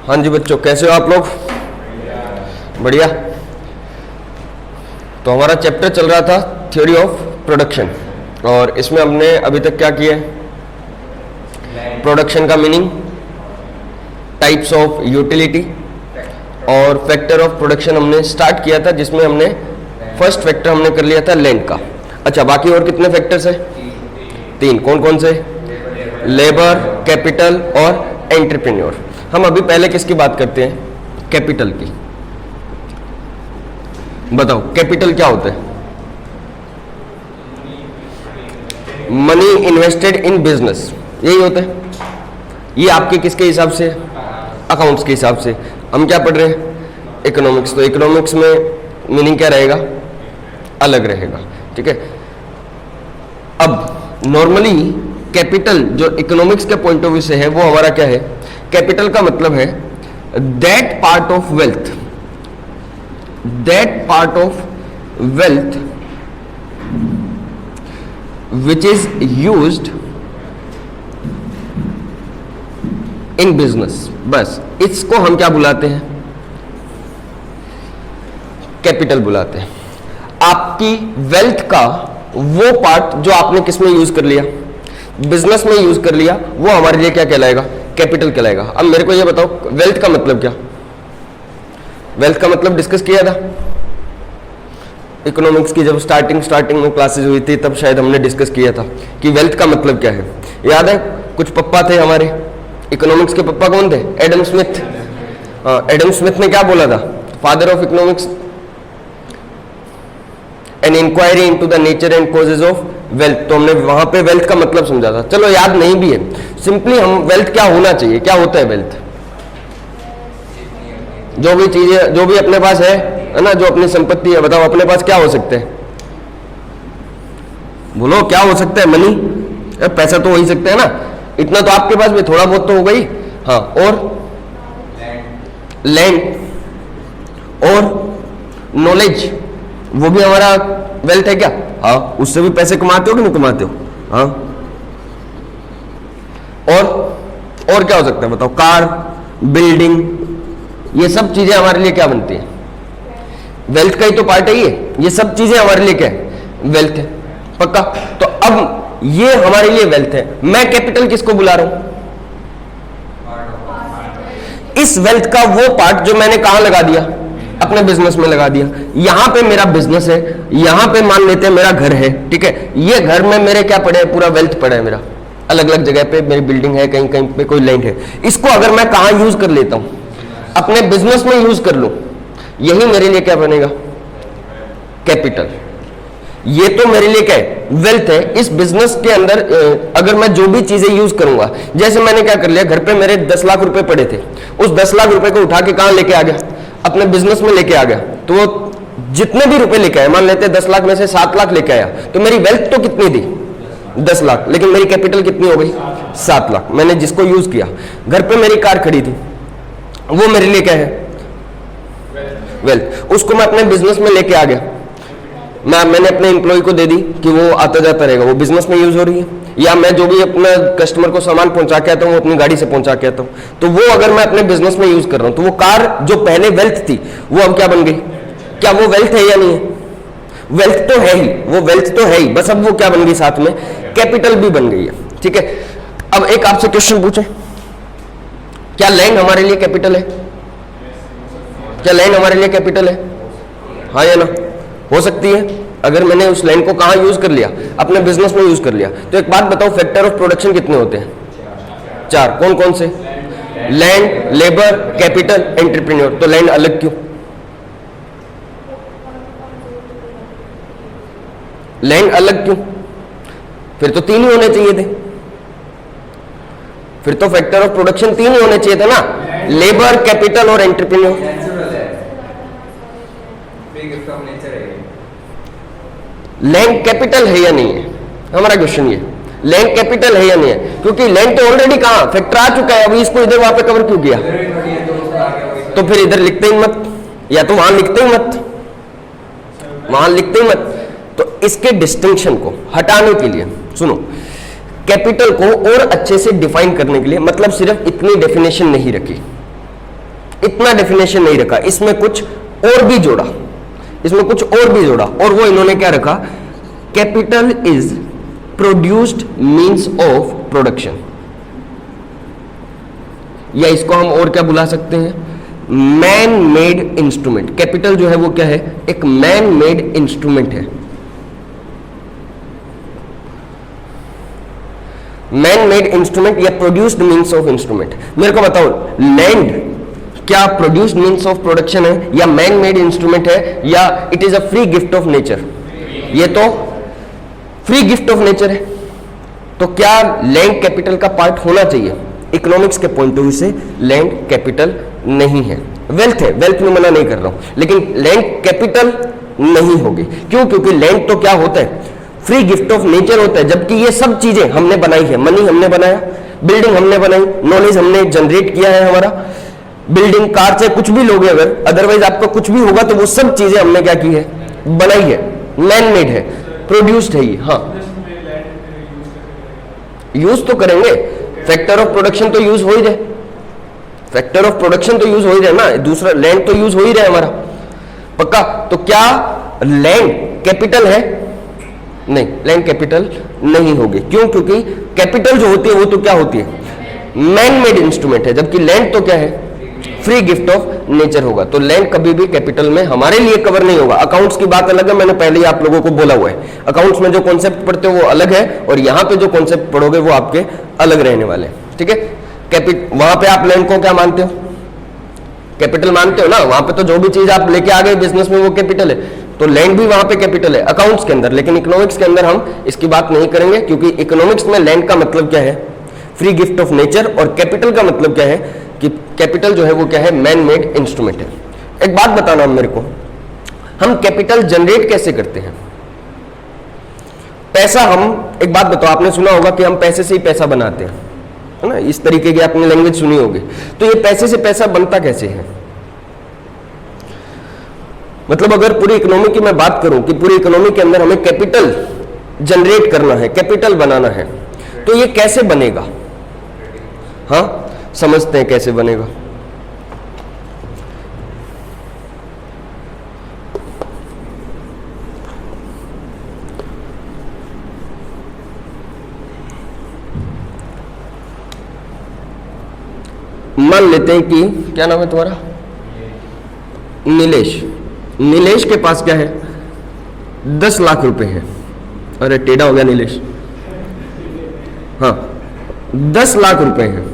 हाँ जी बच्चों, कैसे हो आप लोग? बढ़िया। तो हमारा चैप्टर चल रहा था थ्योरी ऑफ प्रोडक्शन, और इसमें हमने अभी तक क्या किया है? प्रोडक्शन का मीनिंग, टाइप्स ऑफ यूटिलिटी और फैक्टर ऑफ प्रोडक्शन हमने स्टार्ट किया था, जिसमें हमने फर्स्ट फैक्टर हमने कर लिया था लैंड का। अच्छा, बाकी और कितने फैक्टर्स है? 3। कौन कौन से? लेबर, कैपिटल और एंटरप्रेन्योर। हम अभी पहले किसकी बात करते हैं? कैपिटल की। बताओ कैपिटल क्या होता है? मनी इन्वेस्टेड इन बिजनेस, यही होता है। ये आपके किसके हिसाब से? अकाउंट्स के हिसाब से। हम क्या पढ़ रहे हैं? इकोनॉमिक्स। तो इकोनॉमिक्स में मीनिंग क्या रहेगा? अलग रहेगा, ठीक है। अब नॉर्मली कैपिटल जो इकोनॉमिक्स के पॉइंट ऑफ व्यू से है, वो हमारा क्या है? कैपिटल का मतलब है that part of wealth, which is used in business। बस इसको हम क्या बुलाते हैं? कैपिटल बुलाते हैं। आपकी वेल्थ का वो पार्ट जो आपने किस में यूज कर लिया? बिजनेस में यूज कर लिया, वो हमारे लिए क्या कहलाएगा? कैपिटल कहलाएगा। अब मेरे को ये बताओ वेल्थ का मतलब क्या? वेल्थ का मतलब डिस्कस किया था इकोनॉमिक्स की, जब स्टार्टिंग में क्लासेस हुई थी, तब शायद हमने डिस्कस किया था कि वेल्थ का मतलब क्या है। याद है? कुछ पप्पा थे हमारे इकोनॉमिक्स के। पप्पा कौन थे? Adam Smith. एडम स्मिथ ने क्या बोला था? Father of economics, an inquiry into the nature and causes of wealth. तो हमने वहां पे वेल्थ का मतलब समझा था। चलो याद नहीं भी है, सिंपली हम वेल्थ क्या होना चाहिए, क्या होता है वेल्थ? जो भी चीजें, जो भी अपने पास है ना, जो अपनी संपत्ति है, बताओ अपने पास क्या हो सकते हैं? बोलो क्या हो सकता है? मनी, पैसा तो हो ही सकता है ना। इतना तो आपके पास भी थोड़ा बहुत तो हो गई। हाँ, और लैंड और नॉलेज, वो भी हमारा वेल्थ है क्या? हाँ, उससे भी पैसे कमाते हो कि नहीं कमाते हो? हाँ। और क्या हो सकता है बताओ? कार, बिल्डिंग, ये सब चीजें हमारे लिए क्या बनती है? वेल्थ का ही तो पार्ट है ये सब चीजें हमारे लिए क्या है? वेल्थ है। पक्का? तो अब ये हमारे लिए वेल्थ है। मैं कैपिटल किसको बुला रहा हूं? इस वेल्थ का वो पार्ट जो मैंने कहां लगा दिया? अपने बिजनेस में लगा दिया। यहां पे मेरा बिजनेस है, यहां पे मान लेते हैं मेरा घर है, ठीक है। ये घर में मेरे क्या पड़े है? पूरा वेल्थ पड़ा है मेरा, अलग अलग जगह पे मेरी बिल्डिंग है, कहीं कहीं पे कोई लैंड है। इसको अगर मैं कहां यूज कर लेता हूं? अपने बिजनेस में यूज कर लूं, यही मेरे लिए क्या बनेगा? कैपिटल। ये तो मेरे लिए क्या है? वेल्थ है। इस बिजनेस के अंदर अगर मैं जो भी चीजें यूज करूंगा, जैसे मैंने क्या कर लिया, घर पे मेरे 10 लाख रुपए पड़े थे, उस 10 लाख रुपए को उठा के कहां लेके आ गया? अपने बिजनेस में लेके आ गया। तो वो जितने भी रुपए लेके आया, मान लेते हैं 10 लाख में से 7 लाख लेके आया, तो मेरी वेल्थ तो कितनी थी? 10 लाख, लेकिन मेरी कैपिटल कितनी हो गई? 7 लाख। मैंने जिसको यूज किया। घर पे मेरी कार खड़ी थी, वो मेरे लिए क्या है? वेल्थ। उसको मैं अपने बिजनेस में लेके आ गया, मैंने अपने एम्प्लॉय को दे दी कि वो आता जाता रहेगा, वो बिजनेस में यूज हो रही है। या मैं जो भी अपना कस्टमर को सामान पहुंचा के आता हूँ, वो अपनी गाड़ी से पहुंचा के आता हूँ, तो वो अगर मैं अपने बिजनेस में यूज कर रहा हूं, तो वो कार जो पहले वेल्थ थी, वो अब क्या बन गई? क्या वो वेल्थ है या नहीं है? वेल्थ तो है ही, वो वेल्थ तो है ही, बस अब वो क्या बन गई? साथ में कैपिटल भी बन गई है, ठीक है। अब एक आपसे क्वेश्चन पूछे, क्या लैंड हमारे लिए कैपिटल है? क्या लैंड हमारे लिए कैपिटल है? हाँ या ना? हो सकती है अगर मैंने उस लैंड को कहां यूज कर लिया? अपने बिजनेस में यूज कर लिया। तो एक बात बताओ, फैक्टर ऑफ प्रोडक्शन कितने होते हैं? 4। कौन कौन से? Land, labour, capital, entrepreneur. तो लैंड अलग क्यों? लैंड अलग क्यों? फिर तो 3 ही होने चाहिए थे। फिर तो फैक्टर ऑफ प्रोडक्शन 3 ही होने चाहिए थे ना, लेबर, कैपिटल और एंटरप्रेन्योर। लैंड कैपिटल है या नहीं है? हमारा क्वेश्चन ये, लैंड कैपिटल है या नहीं है? क्योंकि लैंड तो ऑलरेडी कहां फैक्टर आ चुका है, अभी इसको इधर वहां पे कवर क्यों किया? तो फिर इधर लिखते ही मत, या तो वहां लिखते ही मत, वहां लिखते ही मत। तो इसके डिस्टिंक्शन को हटाने के लिए सुनो, कैपिटल को और अच्छे से डिफाइन करने के लिए, मतलब सिर्फ इतनी डेफिनेशन नहीं रखी, इतना डेफिनेशन नहीं रखा, इसमें कुछ और भी जोड़ा, इसमें कुछ और भी जोड़ा, और वो इन्होंने क्या रखा, capital is produced means of production, या इसको हम और क्या बुला सकते हैं, मैन मेड इंस्ट्रूमेंट। कैपिटल जो है वो क्या है, एक मैन मेड इंस्ट्रूमेंट है। मैन मेड इंस्ट्रूमेंट या प्रोड्यूस्ड मीन्स ऑफ इंस्ट्रूमेंट। मेरे को बताओ, लैंड क्या प्रोड्यूस्ड मीन्स ऑफ प्रोडक्शन है, या मैन मेड इंस्ट्रूमेंट है, या it is a free gift of nature? ये तो फ्री गिफ्ट ऑफ नेचर है। तो क्या लैंड कैपिटल का पार्ट होना चाहिए? इकोनॉमिक्स के पॉइंट ऑफ व्यू से लैंड कैपिटल नहीं है, वेल्थ है, वेल्थ में मना नहीं कर रहा हूं, लेकिन लैंड कैपिटल नहीं होगी। क्यों? क्योंकि लैंड तो क्या होता है, फ्री गिफ्ट ऑफ नेचर होता है, जबकि ये सब चीजें हमने बनाई है। मनी हमने बनाया, बिल्डिंग हमने बनाई, नॉलेज हमने जनरेट किया है, हमारा बिल्डिंग, कार, चाहे कुछ भी लोगे अगर, अदरवाइज आपका कुछ भी होगा तो वो सब चीजें हमने क्या की है, बनाई है, मैन मेड है, प्रोड्यूस्ड है ये। हाँ, यूज तो करेंगे, फैक्टर ऑफ प्रोडक्शन तो यूज हो ही रहे, फैक्टर ऑफ प्रोडक्शन तो यूज हो ही रहे ना, दूसरा लैंड तो यूज हो ही रहा है हमारा, पक्का। तो क्या लैंड कैपिटल है? नहीं, लैंड कैपिटल नहीं होगी। क्यों? क्योंकि कैपिटल जो होती है वो तो क्या होती है, मैन मेड इंस्ट्रूमेंट है, जबकि लैंड तो क्या है, फ्री गिफ्ट ऑफ नेचर होगा। तो लैंड कभी भी कैपिटल में हमारे लिए कवर नहीं होगा। अकाउंट्स की बात अलग है, मैंने पहले ही आप लोगों को बोला हुआ है, अकाउंट्स में जो कॉन्सेप्ट पढ़ते हो वो अलग है, और यहां पे जो कॉन्सेप्ट पढ़ोगे वो आपके अलग रहने वाले हैं, ठीक है। वहां पे आप लैंड को क्या मानते हो, कैपिटल मानते हो ना, वहां पे तो जो भी चीज आप लेके आ गए बिजनेस में वो कैपिटल है, तो लैंड भी वहां पे कैपिटल है अकाउंट्स के अंदर। लेकिन इकोनॉमिक्स के अंदर हम इसकी बात नहीं करेंगे, क्योंकि इकोनॉमिक्स में लैंड का मतलब क्या है, फ्री गिफ्ट ऑफ नेचर, और कैपिटल का मतलब क्या है कि कैपिटल जो है वो क्या है, मैन मेड इंस्ट्रूमेंट है। एक बात बताना मेरे को, हम कैपिटल जनरेट कैसे करते हैं? पैसा, हम एक बात बताओ, आपने सुना होगा कि हम पैसे से ही पैसा बनाते हैं, है ना, इस तरीके की आपने लैंग्वेज सुनी होगी। तो ये पैसे से पैसा बनता कैसे है? मतलब अगर पूरी इकोनॉमी की मैं बात करूं कि पूरी इकोनॉमी के अंदर हमें कैपिटल जनरेट करना है, कैपिटल बनाना है, तो ये कैसे बनेगा? हाँ, समझते हैं कैसे बनेगा। मान लेते हैं कि क्या नाम है तुम्हारा, नीलेश। नीलेश के पास क्या है, 10 लाख रुपए है। अरे टेढ़ा हो गया नीलेश। हाँ, 10 लाख रुपए हैं।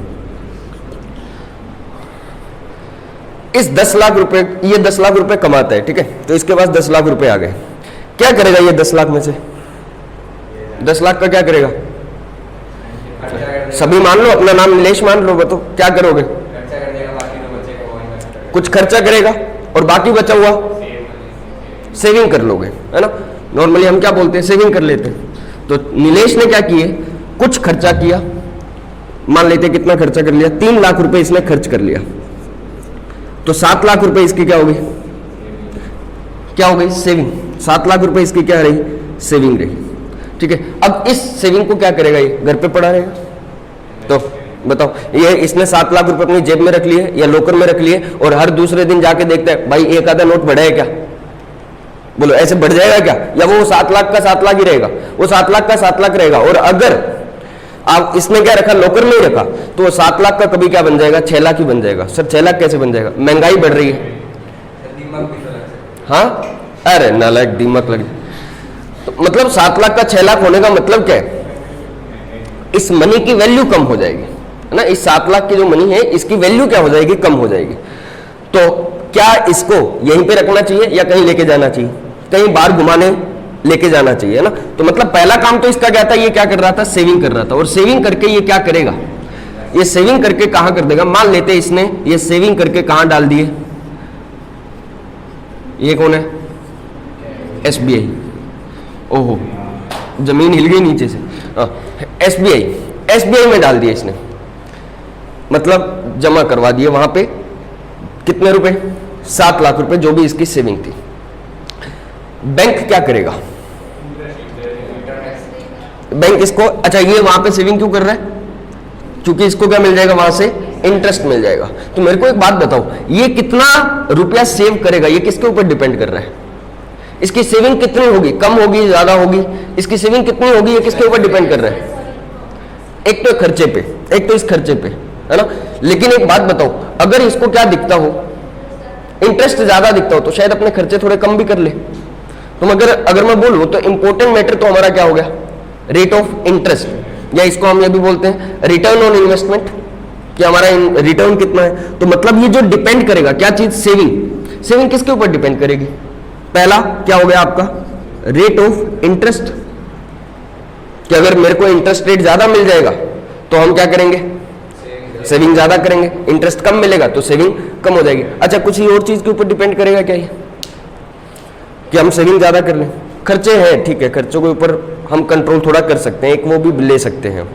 इस 10 लाख रुपए, ये 10 लाख रुपए कमाता है, ठीक है, तो इसके पास 10 लाख रुपए आ गए। क्या करेगा ये 10 लाख में से? 10 लाख का क्या करेगा? सभी मान लो, अपना नाम नीलेश मान लो, बताओ क्या करोगे? कुछ खर्चा करेगा और बाकी बचा हुआ सेविंग कर लोगे, है ना। नॉर्मली हम क्या बोलते हैं, सेविंग कर लेते हैं। तो नीलेश ने क्या किए, कुछ खर्चा किया, मान लेते कितना खर्चा कर लिया, 3 लाख रुपए इसने खर्च कर लिया, तो 7 लाख रुपए इसकी क्या हो गई, क्या हो गई, सेविंग। 7 लाख रुपए इसकी क्या रही, सेविंग रही, ठीक है। अब इस सेविंग को क्या करेगा, ये घर पे पड़ा रहेगा। तो बताओ, ये इसने 7 लाख रुपए अपनी जेब में रख लिए या लॉकर में रख लिए, और हर दूसरे दिन जाके देखता है भाई एक आधा नोट बढ़ा है क्या, बोलो ऐसे बढ़ जाएगा क्या, या वो 7 लाख का 7 लाख ही रहेगा, वो 7 लाख का 7 लाख रहेगा। और अगर आप इसने क्या रखा, लॉकर में ही रखा, तो वो 7 लाख का कभी क्या बन जाएगा, 6 लाख ही बन जाएगा। सर 6 लाख कैसे बन जाएगा, महंगाई बढ़ रही है। हाँ, अरे नालायक, दिमाग लगे। तो मतलब 7 लाख का 6 लाख होने का मतलब क्या है, इस मनी की वैल्यू कम हो जाएगी, है ना। इस 7 लाख की जो मनी है इसकी वैल्यू क्या हो जाएगी, कम हो जाएगी। तो क्या इसको यहीं पे रखना चाहिए या कहीं लेके जाना चाहिए, कहीं बाहर घुमाने लेके जाना चाहिए, है ना। तो मतलब पहला काम तो इसका क्या था, ये क्या कर रहा था, सेविंग कर रहा था। और सेविंग करके ये क्या करेगा, ये सेविंग करके कहां कर देगा, मान लेते इसने ये सेविंग करके कहां डाल दिए, ये कौन है, एसबीआई। ओहो, जमीन हिल गई नीचे से। एसबीआई, एसबीआई में डाल दिया इसने, मतलब जमा करवा दिए वहां पे कितने रुपए, 7 लाख रुपए, जो भी इसकी सेविंग थी। बैंक क्या करेगा, बैंक इसको, अच्छा ये वहां पे सेविंग क्यों कर रहा है, क्योंकि इसको क्या मिल जाएगा वहां से, इंटरेस्ट मिल जाएगा। तो मेरे को एक बात बताओ, ये कितना रुपया सेव करेगा, ये किसके ऊपर डिपेंड कर रहा है? इसकी सेविंग कितनी होगी, कम होगी, ज्यादा होगी? इसकी सेविंग कितनी होगी, ये किसके ऊपर डिपेंड कर रहा है? एक तो खर्चे पे, एक तो इस खर्चे पे, है ना। लेकिन एक बात बताओ, अगर इसको क्या दिखता हो, इंटरेस्ट ज्यादा दिखता हो, तो शायद अपने खर्चे थोड़े कम भी कर ले। तो अगर मैं बोलूं तो इंपॉर्टेंट मैटर तो हमारा क्या हो गया? रेट ऑफ इंटरेस्ट, या इसको हम ये भी बोलते हैं रिटर्न ऑन इन्वेस्टमेंट, कि हमारा रिटर्न कितना है। तो मतलब ये जो डिपेंड करेगा क्या चीज? सेविंग। सेविंग किसके ऊपर डिपेंड करेगी? पहला क्या हो गया आपका? रेट ऑफ इंटरेस्ट, कि अगर मेरे को इंटरेस्ट रेट ज्यादा मिल जाएगा तो हम क्या करेंगे? सेविंग ज्यादा करेंगे। इंटरेस्ट कम मिलेगा तो सेविंग कम हो जाएगी। अच्छा, कुछ ही और चीज के ऊपर डिपेंड करेगा क्या ये, कि हम सेविंग ज्यादा कर लें? खर्चे हैं, ठीक है, खर्चों के ऊपर हम कंट्रोल थोड़ा कर सकते हैं, एक वो भी ले सकते हैं,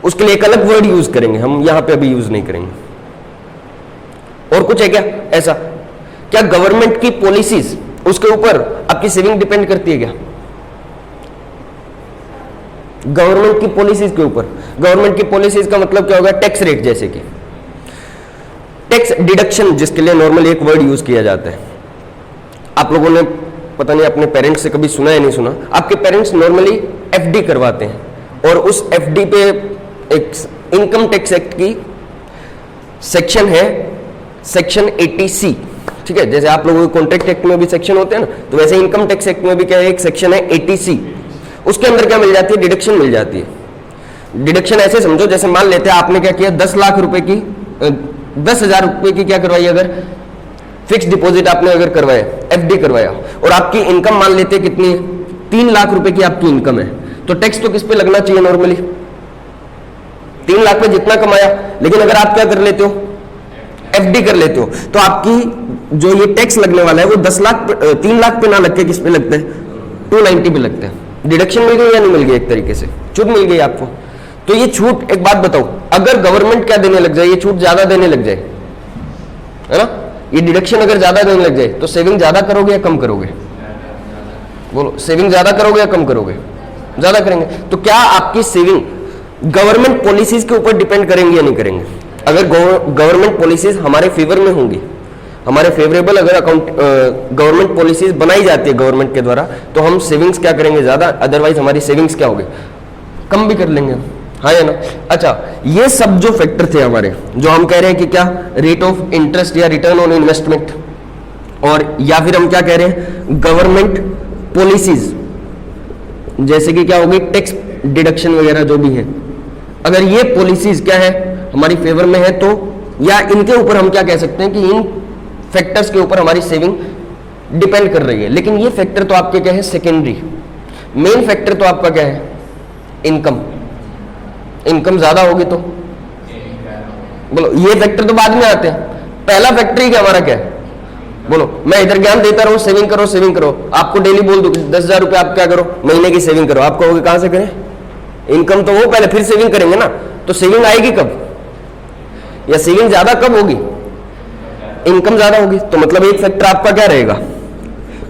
उसके लिए एक अलग वर्ड यूज करेंगे, हम यहां पे अभी यूज नहीं करेंगे। और कुछ है क्या ऐसा? क्या गवर्नमेंट की पॉलिसीज, उसके ऊपर आपकी सेविंग डिपेंड करती है क्या? गवर्नमेंट की पॉलिसीज के ऊपर। गवर्नमेंट की पॉलिसीज का मतलब क्या होगा? टैक्स रेट, जैसे कि टैक्स डिडक्शन, जिसके लिए नॉर्मली एक वर्ड यूज किया जाता है। आप लोगों ने पता नहीं अपने पेरेंट्स से कभी सुना या नहीं सुना, आपके पेरेंट्स नॉर्मली एफडी करवाते हैं, और उस एफडी पे एक इनकम टैक्स एक्ट की सेक्शन है, सेक्शन 80C, ठीक है। जैसे आप लोगों के कॉन्ट्रैक्ट एक्ट में भी सेक्शन होते हैं ना, तो वैसे इनकम टैक्स एक्ट में भी क्या है, एक सेक्शन है 80C। उसके अंदर क्या मिल जाती है? डिडक्शन मिल जाती है। डिडक्शन ऐसे समझो, जैसे मान लेते हैं आपने क्या किया, 10 लाख रुपए की 10,000 रुपए की क्या करवाई, अगर फिक्स डिपॉजिट आपने अगर करवाया, एफडी करवाया, और आपकी इनकम मान लेते हैं कितनी है? 3 लाख रुपए की आपकी इनकम है, तो टैक्स तो किस पे लगना चाहिए नॉर्मली? 3 लाख में जितना कमाया। लेकिन अगर आप क्या कर लेते हो? एफडी कर लेते हो, तो आपकी जो ये टैक्स लगने वाला है वो 3 लाख पे ना लग के किस पे लगता है? 290 पे लगता है। डिडक्शन मिल गई या नहीं मिल गई? एक तरीके से छूट मिल गई आपको। तो ये छूट, एक बात बताओ, अगर गवर्नमेंट क्या देने लग जाए, ये छूट ज्यादा देने लग जाए, है ना, ये डिडक्शन अगर ज्यादा देने लग जाए, तो सेविंग ज्यादा करोगे या कम करोगे? बोलो, सेविंग ज्यादा करोगे या कम करोगे? ज्यादा करेंगे। तो क्या आपकी सेविंग गवर्नमेंट पॉलिसीज के ऊपर डिपेंड करेंगे या नहीं करेंगे? अगर गवर्नमेंट पॉलिसीज हमारे फेवर में होंगी, हमारे फेवरेबल अगर गवर्नमेंट पॉलिसीज बनाई जाती है गवर्नमेंट के द्वारा, तो हम सेविंग्स क्या करेंगे? ज्यादा। अदरवाइज हमारी सेविंग्स क्या होगी? कम भी कर लेंगे, हाँ या ना। अच्छा, ये सब जो फैक्टर थे हमारे, जो हम कह रहे हैं कि क्या, रेट ऑफ इंटरेस्ट या रिटर्न ऑन इन्वेस्टमेंट, और या फिर हम क्या कह रहे हैं, गवर्नमेंट पॉलिसीज, जैसे कि क्या होगी, टैक्स डिडक्शन वगैरह जो भी है, अगर ये पॉलिसीज क्या है, हमारी फेवर में है, तो या इनके ऊपर हम क्या कह सकते हैं कि इन फैक्टर्स के ऊपर हमारी सेविंग डिपेंड कर रही है। लेकिन ये फैक्टर तो आपके क्या है, सेकेंडरी। मेन फैक्टर तो आपका क्या है, इनकम। इनकम ज्यादा होगी तो बोलो, ये फैक्टर तो बाद में आते हैं। पहला फैक्टर ही क्या हमारा क्या है, बोलो, मैं इधर ज्ञान देता रहूं, सेविंग करो सेविंग करो, आपको डेली बोल दूं 10,000 रुपए आप क्या करो, महीने की सेविंग करो, आप कहोगे कहां से करें? इनकम तो वो पहले, फिर सेविंग करेंगे ना। तो सेविंग आएगी कब, या सेविंग ज्यादा कब होगी? इनकम ज्यादा होगी। तो मतलब एक फैक्टर आपका क्या रहेगा?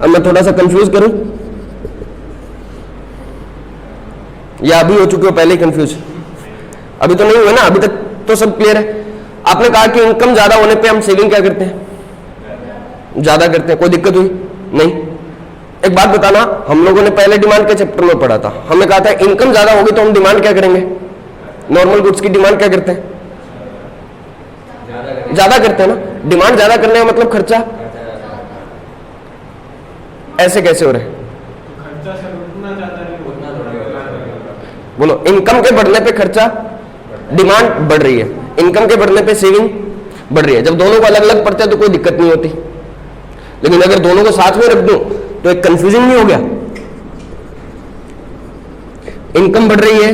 अब मैं थोड़ा सा कंफ्यूज करूं, या अभी हो चुके हो पहले ही कंफ्यूज? अभी तो नहीं हुआ ना, अभी तक तो सब क्लियर है। आपने कहा कि इनकम ज्यादा होने पे हम सेविंग क्या करते हैं, ज्यादा करते हैं। कोई दिक्कत हुई नहीं? एक बात बताना, हम लोगों ने पहले डिमांड के चैप्टर में पढ़ा था, हमने कहा था इनकम ज्यादा होगी तो हम डिमांड क्या करेंगे, नॉर्मल गुड्स की डिमांड क्या करते हैं, ज्यादा करते हैं ना। डिमांड ज्यादा करने का मतलब खर्चा ऐसे कैसे हो रहे हैं? बोलो, इनकम के बढ़ने पे खर्चा, डिमांड बढ़ रही है, इनकम के बढ़ने पे सेविंग बढ़ रही है। जब दोनों को अलग अलग पड़ता है तो कोई दिक्कत नहीं होती, लेकिन अगर दोनों को साथ में रख दूं तो एक कंफ्यूजन नहीं हो गया? इनकम बढ़ रही है,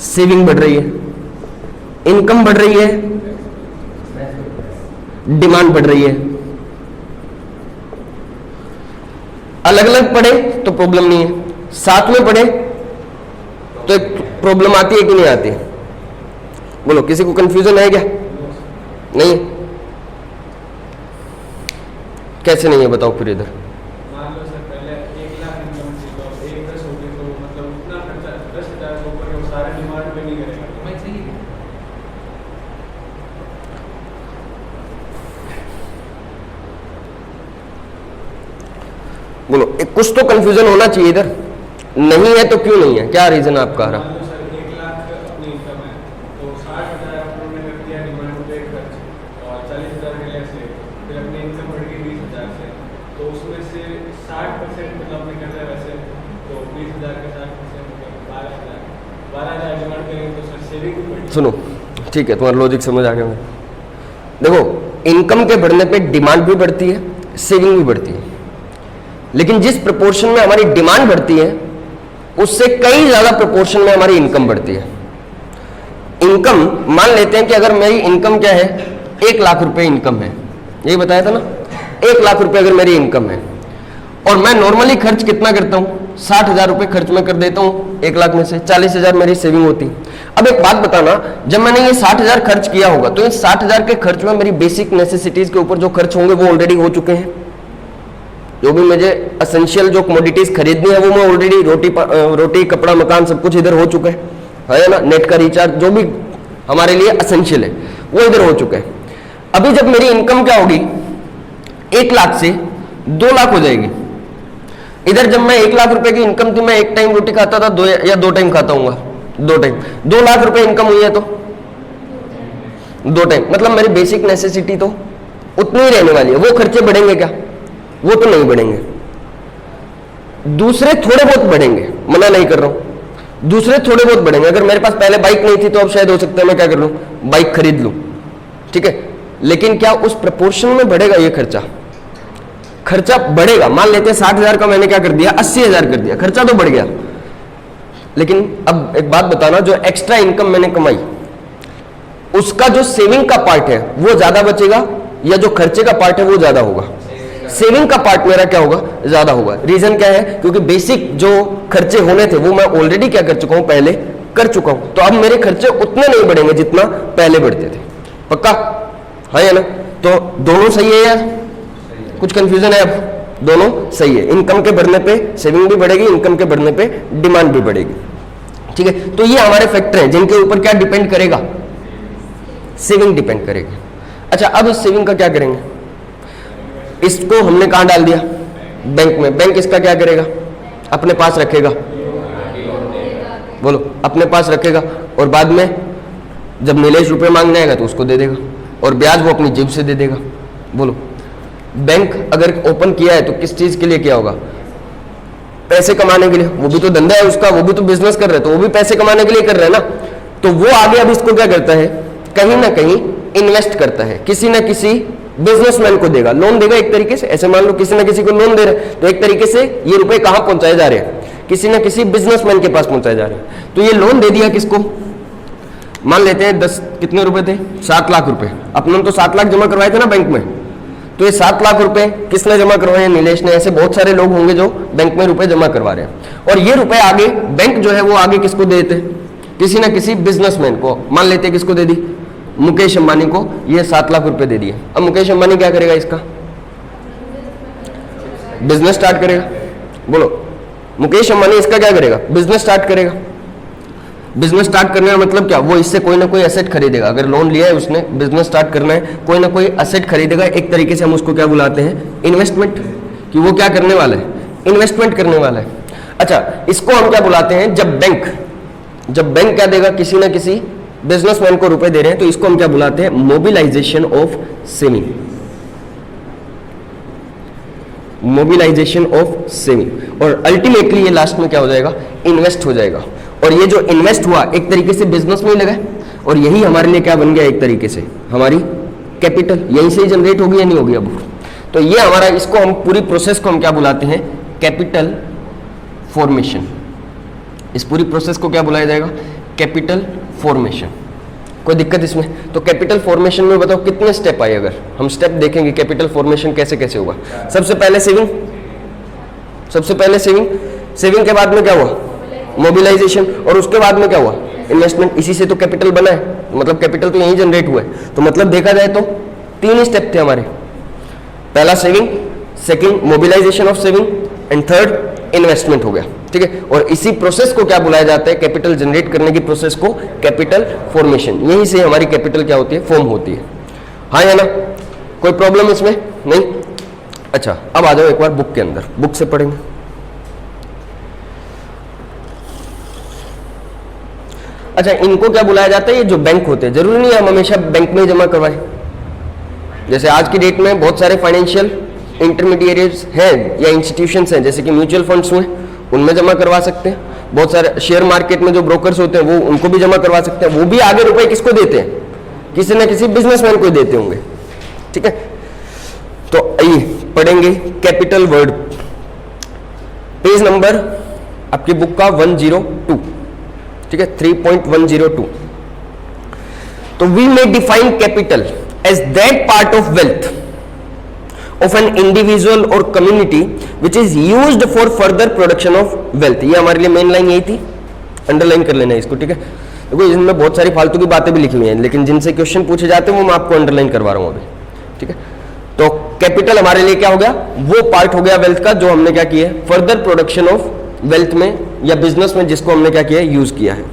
सेविंग बढ़ रही है, इनकम बढ़ रही है, डिमांड बढ़ रही है। अलग अलग पढ़े तो प्रॉब्लम नहीं है, साथ में पढ़े तो एक प्रॉब्लम आती है कि नहीं आती? बोलो, किसी को कंफ्यूजन है क्या? नहीं? कैसे नहीं है बताओ फिर इधर। मान लो सर, पहले 1 लाख इनकम थी, तो 1 10 हो गई, तो मतलब उतना खर्चा 10,000 के ऊपर वो सारे डिमांड पे नहीं करेगा। मैं सही है, बोलो, कुछ तो कंफ्यूजन होना चाहिए इधर, नहीं है तो क्यों नहीं है, क्या रीजन आपका आ रहा? मान लो सर 1 लाख अपनी इनकम है, तो 60,000 आपने कर दिया डिमांड पे खर्च, और 40,000 के लिए से फिर अपनी इनकम बढ़ गई 20,000 से, तो उसमें से 60% मतलब आपने कर दिया वैसे, तो 20,000 का 60% मतलब 12,000 डिमांड करेंगे तो सर सेविंग भी बढ़ी। सुनो, ठीक है, तुम्हारा लॉजिक समझ आ गया मुझे। देखो, इनकम के बढ़ने पे डिमांड भी बढ़ती है, सेविंग भी बढ़ती है, लेकिन जिस प्रोपोर्शन में हमारी डिमांड बढ़ती है उससे कई ज्यादा प्रोपोर्शन में हमारी इनकम बढ़ती है। इनकम, मान लेते हैं कि अगर मेरी इनकम क्या है, 1 लाख रुपए इनकम है, यही बताया था ना, 1 लाख रुपए अगर मेरी इनकम है, और मैं नॉर्मली खर्च कितना करता हूं, 60,000 रुपए खर्च मैं कर देता हूं 1 लाख में से, 40,000 मेरी सेविंग होती है। अब एक बात बताना, जब मैंने ये 60,000 खर्च किया होगा तो इन 60,000 के खर्च में मेरी बेसिक नेसेसिटीज के ऊपर जो खर्च होंगे वो ऑलरेडी हो चुके हैं। जो भी मुझे एसेंशियल जो कमोडिटीज खरीदनी है वो मैं ऑलरेडी, रोटी कपड़ा मकान सब कुछ इधर हो चुका है ना, नेट का रिचार्ज जो भी हमारे लिए एसेंशियल है वो इधर हो चुका है। अभी जब मेरी इनकम क्या होगी, 1 लाख से 2 लाख हो जाएगी। इधर जब मैं 1 लाख रुपए की इनकम थी, मैं एक टाइम रोटी खाता था, 2 या 2 टाइम खाता हूँ, 2 टाइम, 2 लाख रुपए इनकम हुई है तो 2 टाइम, मतलब मेरी बेसिक नेसेसिटी तो उतनी ही रहने वाली है। वो खर्चे बढ़ेंगे क्या? वो तो नहीं बढ़ेंगे। दूसरे थोड़े बहुत बढ़ेंगे, मना नहीं कर रहा हूं, दूसरे थोड़े बहुत बढ़ेंगे। अगर मेरे पास पहले बाइक नहीं थी तो अब शायद हो सकता है मैं क्या कर लूं, बाइक खरीद लूं, ठीक है, लेकिन क्या उस प्रपोर्शन में बढ़ेगा ये खर्चा? खर्चा बढ़ेगा। मान लेते हैं 60,000 का मैंने क्या कर दिया, 80,000 कर दिया, खर्चा तो बढ़ गया। लेकिन अब एक बात बताना, जो एक्स्ट्रा इनकम मैंने कमाई उसका जो सेविंग का पार्ट है वो ज्यादा बचेगा या जो खर्चे का पार्ट है वो ज्यादा होगा? सेविंग का पार्ट मेरा क्या होगा, ज्यादा होगा। रीजन क्या है? क्योंकि बेसिक जो खर्चे होने थे वो मैं ऑलरेडी क्या कर चुका हूं, पहले कर चुका हूं। तो अब मेरे खर्चे उतने नहीं बढ़ेंगे जितना पहले बढ़ते थे। पक्का है ना? तो दोनों सही है यार, कुछ कंफ्यूजन है? अब दोनों सही है। इनकम के बढ़ने पे सेविंग भी बढ़ेगी, इनकम के बढ़ने पे डिमांड भी बढ़ेगी, ठीक है। तो ये हमारे फैक्टर हैं जिनके ऊपर क्या डिपेंड करेगा, सेविंग डिपेंड करेगी। अच्छा, अब इस सेविंग का क्या करेंगे? इसको हमने कहां डाल दिया, बैंक में। बैंक इसका क्या करेगा, अपने पास रखेगा, बोलो, अपने पास रखेगा, और बाद में जब नीलेश रुपए मांगने आएगा तो उसको दे देगा, और ब्याज वो अपनी जेब से दे देगा। बोलो, बैंक अगर ओपन किया है तो किस चीज के लिए किया होगा? पैसे कमाने के लिए। वो भी तो धंधा है उसका, वो भी तो बिजनेस कर रहे हैं, तो वो भी पैसे कमाने के लिए कर रहे हैं ना। तो वो आगे अब इसको क्या करता है, कहीं ना कहीं इन्वेस्ट करता है, किसी ना किसी बिजनेसमैन को देगा, लोन देगा एक तरीके से। ऐसे मान लो किसी ना किसी को लोन दे रहे हैं, तो एक तरीके से ये रुपए कहां पहुंचाए जा रहे हैं, किसी ना किसी बिजनेसमैन के पास पहुंचाए जा रहे हैं। तो ये लोन दे दिया किसको, मान लेते हैं 10 कितने रुपए थे, 7 लाख रुपए। अपने तो 7 लाख जमा करवाए थे ना बैंक में, तो ये 7 लाख रुपए किसने जमा करवाए? नीलेश ने। ऐसे बहुत सारे लोग होंगे जो बैंक में रुपए जमा करवा रहे हैं, और ये रुपए आगे बैंक जो है वो आगे किसको देते, किसी ना किसी बिजनेसमैन को। मान लेते हैं किसको दे दी, मुकेश अंबानी को ये 7 लाख रुपए दे दिए। अब मुकेश अंबानी क्या करेगा, इसका बिजनेस स्टार्ट करेगा। बोलो, मुकेश अंबानी इसका क्या करेगा, बिजनेस स्टार्ट करेगा। बिजनेस स्टार्ट करने का मतलब क्या, वो इससे कोई ना कोई एसेट खरीदेगा। अगर लोन लिया है उसने, बिजनेस स्टार्ट करना है, कोई ना कोई एसेट खरीदेगा। एक तरीके से हम उसको क्या बुलाते हैं, इन्वेस्टमेंट, कि वो क्या करने वाला है, इन्वेस्टमेंट करने वाला है। अच्छा, इसको हम क्या बुलाते हैं, जब बैंक क्या देगा, किसी ना किसी बिजनेसमैन को रुपए दे रहे हैं, तो इसको हम क्या बुलाते हैं, mobilisation of saving. Mobilisation of saving. और अल्टीमेटली ये लास्ट में क्या हो जाएगा, इन्वेस्ट हो जाएगा। और ये जो इन्वेस्ट हुआ एक तरीके से बिजनेस में ही लगा, और यही हमारे लिए क्या बन गया, एक तरीके से हमारी कैपिटल यहीं से ही जनरेट होगी या नहीं होगी। अब तो ये हमारा, इसको हम पूरी प्रोसेस को हम क्या बुलाते हैं, कैपिटल फॉर्मेशन। इस पूरी प्रोसेस को क्या बुलाया जाएगा, कैपिटल फॉर्मेशन। कोई दिक्कत इसमें? तो कैपिटल फॉर्मेशन में बताओ कितने स्टेप आए, अगर हम स्टेप देखेंगे कैपिटल फॉर्मेशन कैसे कैसे होगा। सबसे पहले सेविंग, सेविंग के बाद में क्या हुआ, मोबिलाइजेशन, और उसके बाद में क्या हुआ, इन्वेस्टमेंट। इसी से तो कैपिटल बना है, मतलब कैपिटल तो यही जनरेट हुआ है। तो मतलब देखा जाए तो 3 ही स्टेप थे हमारे, पहला saving, second mobilisation of saving, and third investment हो गया, ठीक है। और इसी प्रोसेस को क्या बुलाया जाता है, कैपिटल जनरेट करने की प्रोसेस को कैपिटल फॉर्मेशन। यहीं से हमारी कैपिटल क्या होती है, फॉर्म होती है। हाँ या ना, कोई प्रॉब्लम इसमें नहीं? अच्छा, अब आ जाओ एक बार बुक के अंदर, बुक से पढ़ेंगे। अच्छा, इनको क्या बुलाया जाता है? ये जो बैंक होते हैं, जरूरी नहीं है हम हमेशा बैंक में ही जमा करवाएं। जैसे आज की डेट में बहुत सारे फाइनेंशियल इंटरमीडिएट्स हैं या इंस्टीट्यूशंस हैं, जैसे कि म्यूचुअल फंड्स हुए, उनमें जमा करवा सकते हैं। बहुत सारे शेयर मार्केट में जो ब्रोकर्स होते हैं वो उनको भी जमा करवा सकते हैं। वो भी आगे रुपए किसको देते हैं? किसी ना किसी बिजनेसमैन को देते होंगे। ठीक है, तो आइए पढ़ेंगे कैपिटल वर्ड, पेज नंबर आपकी बुक का 102, ठीक है, 3.102। तो we may define capital as that part of wealth of an individual और community which is used for further production of wealth. ये हमारे लिए मेन लाइन यही थी, अंडरलाइन कर लेना है इसको। ठीक है, देखो इसमें बहुत सारी फालतू की बातें भी लिखी हुई हैं, लेकिन जिनसे क्वेश्चन पूछे जाते हैं वो मैं आपको अंडरलाइन करवा रहा हूं अभी। ठीक है, तो कैपिटल हमारे लिए क्या हो गया? वो पार्ट हो गया वेल्थ का जो हमने क्या किया है, फर्दर प्रोडक्शन ऑफ वेल्थ में या बिजनेस में, जिसको हमने क्या किया है, यूज किया है।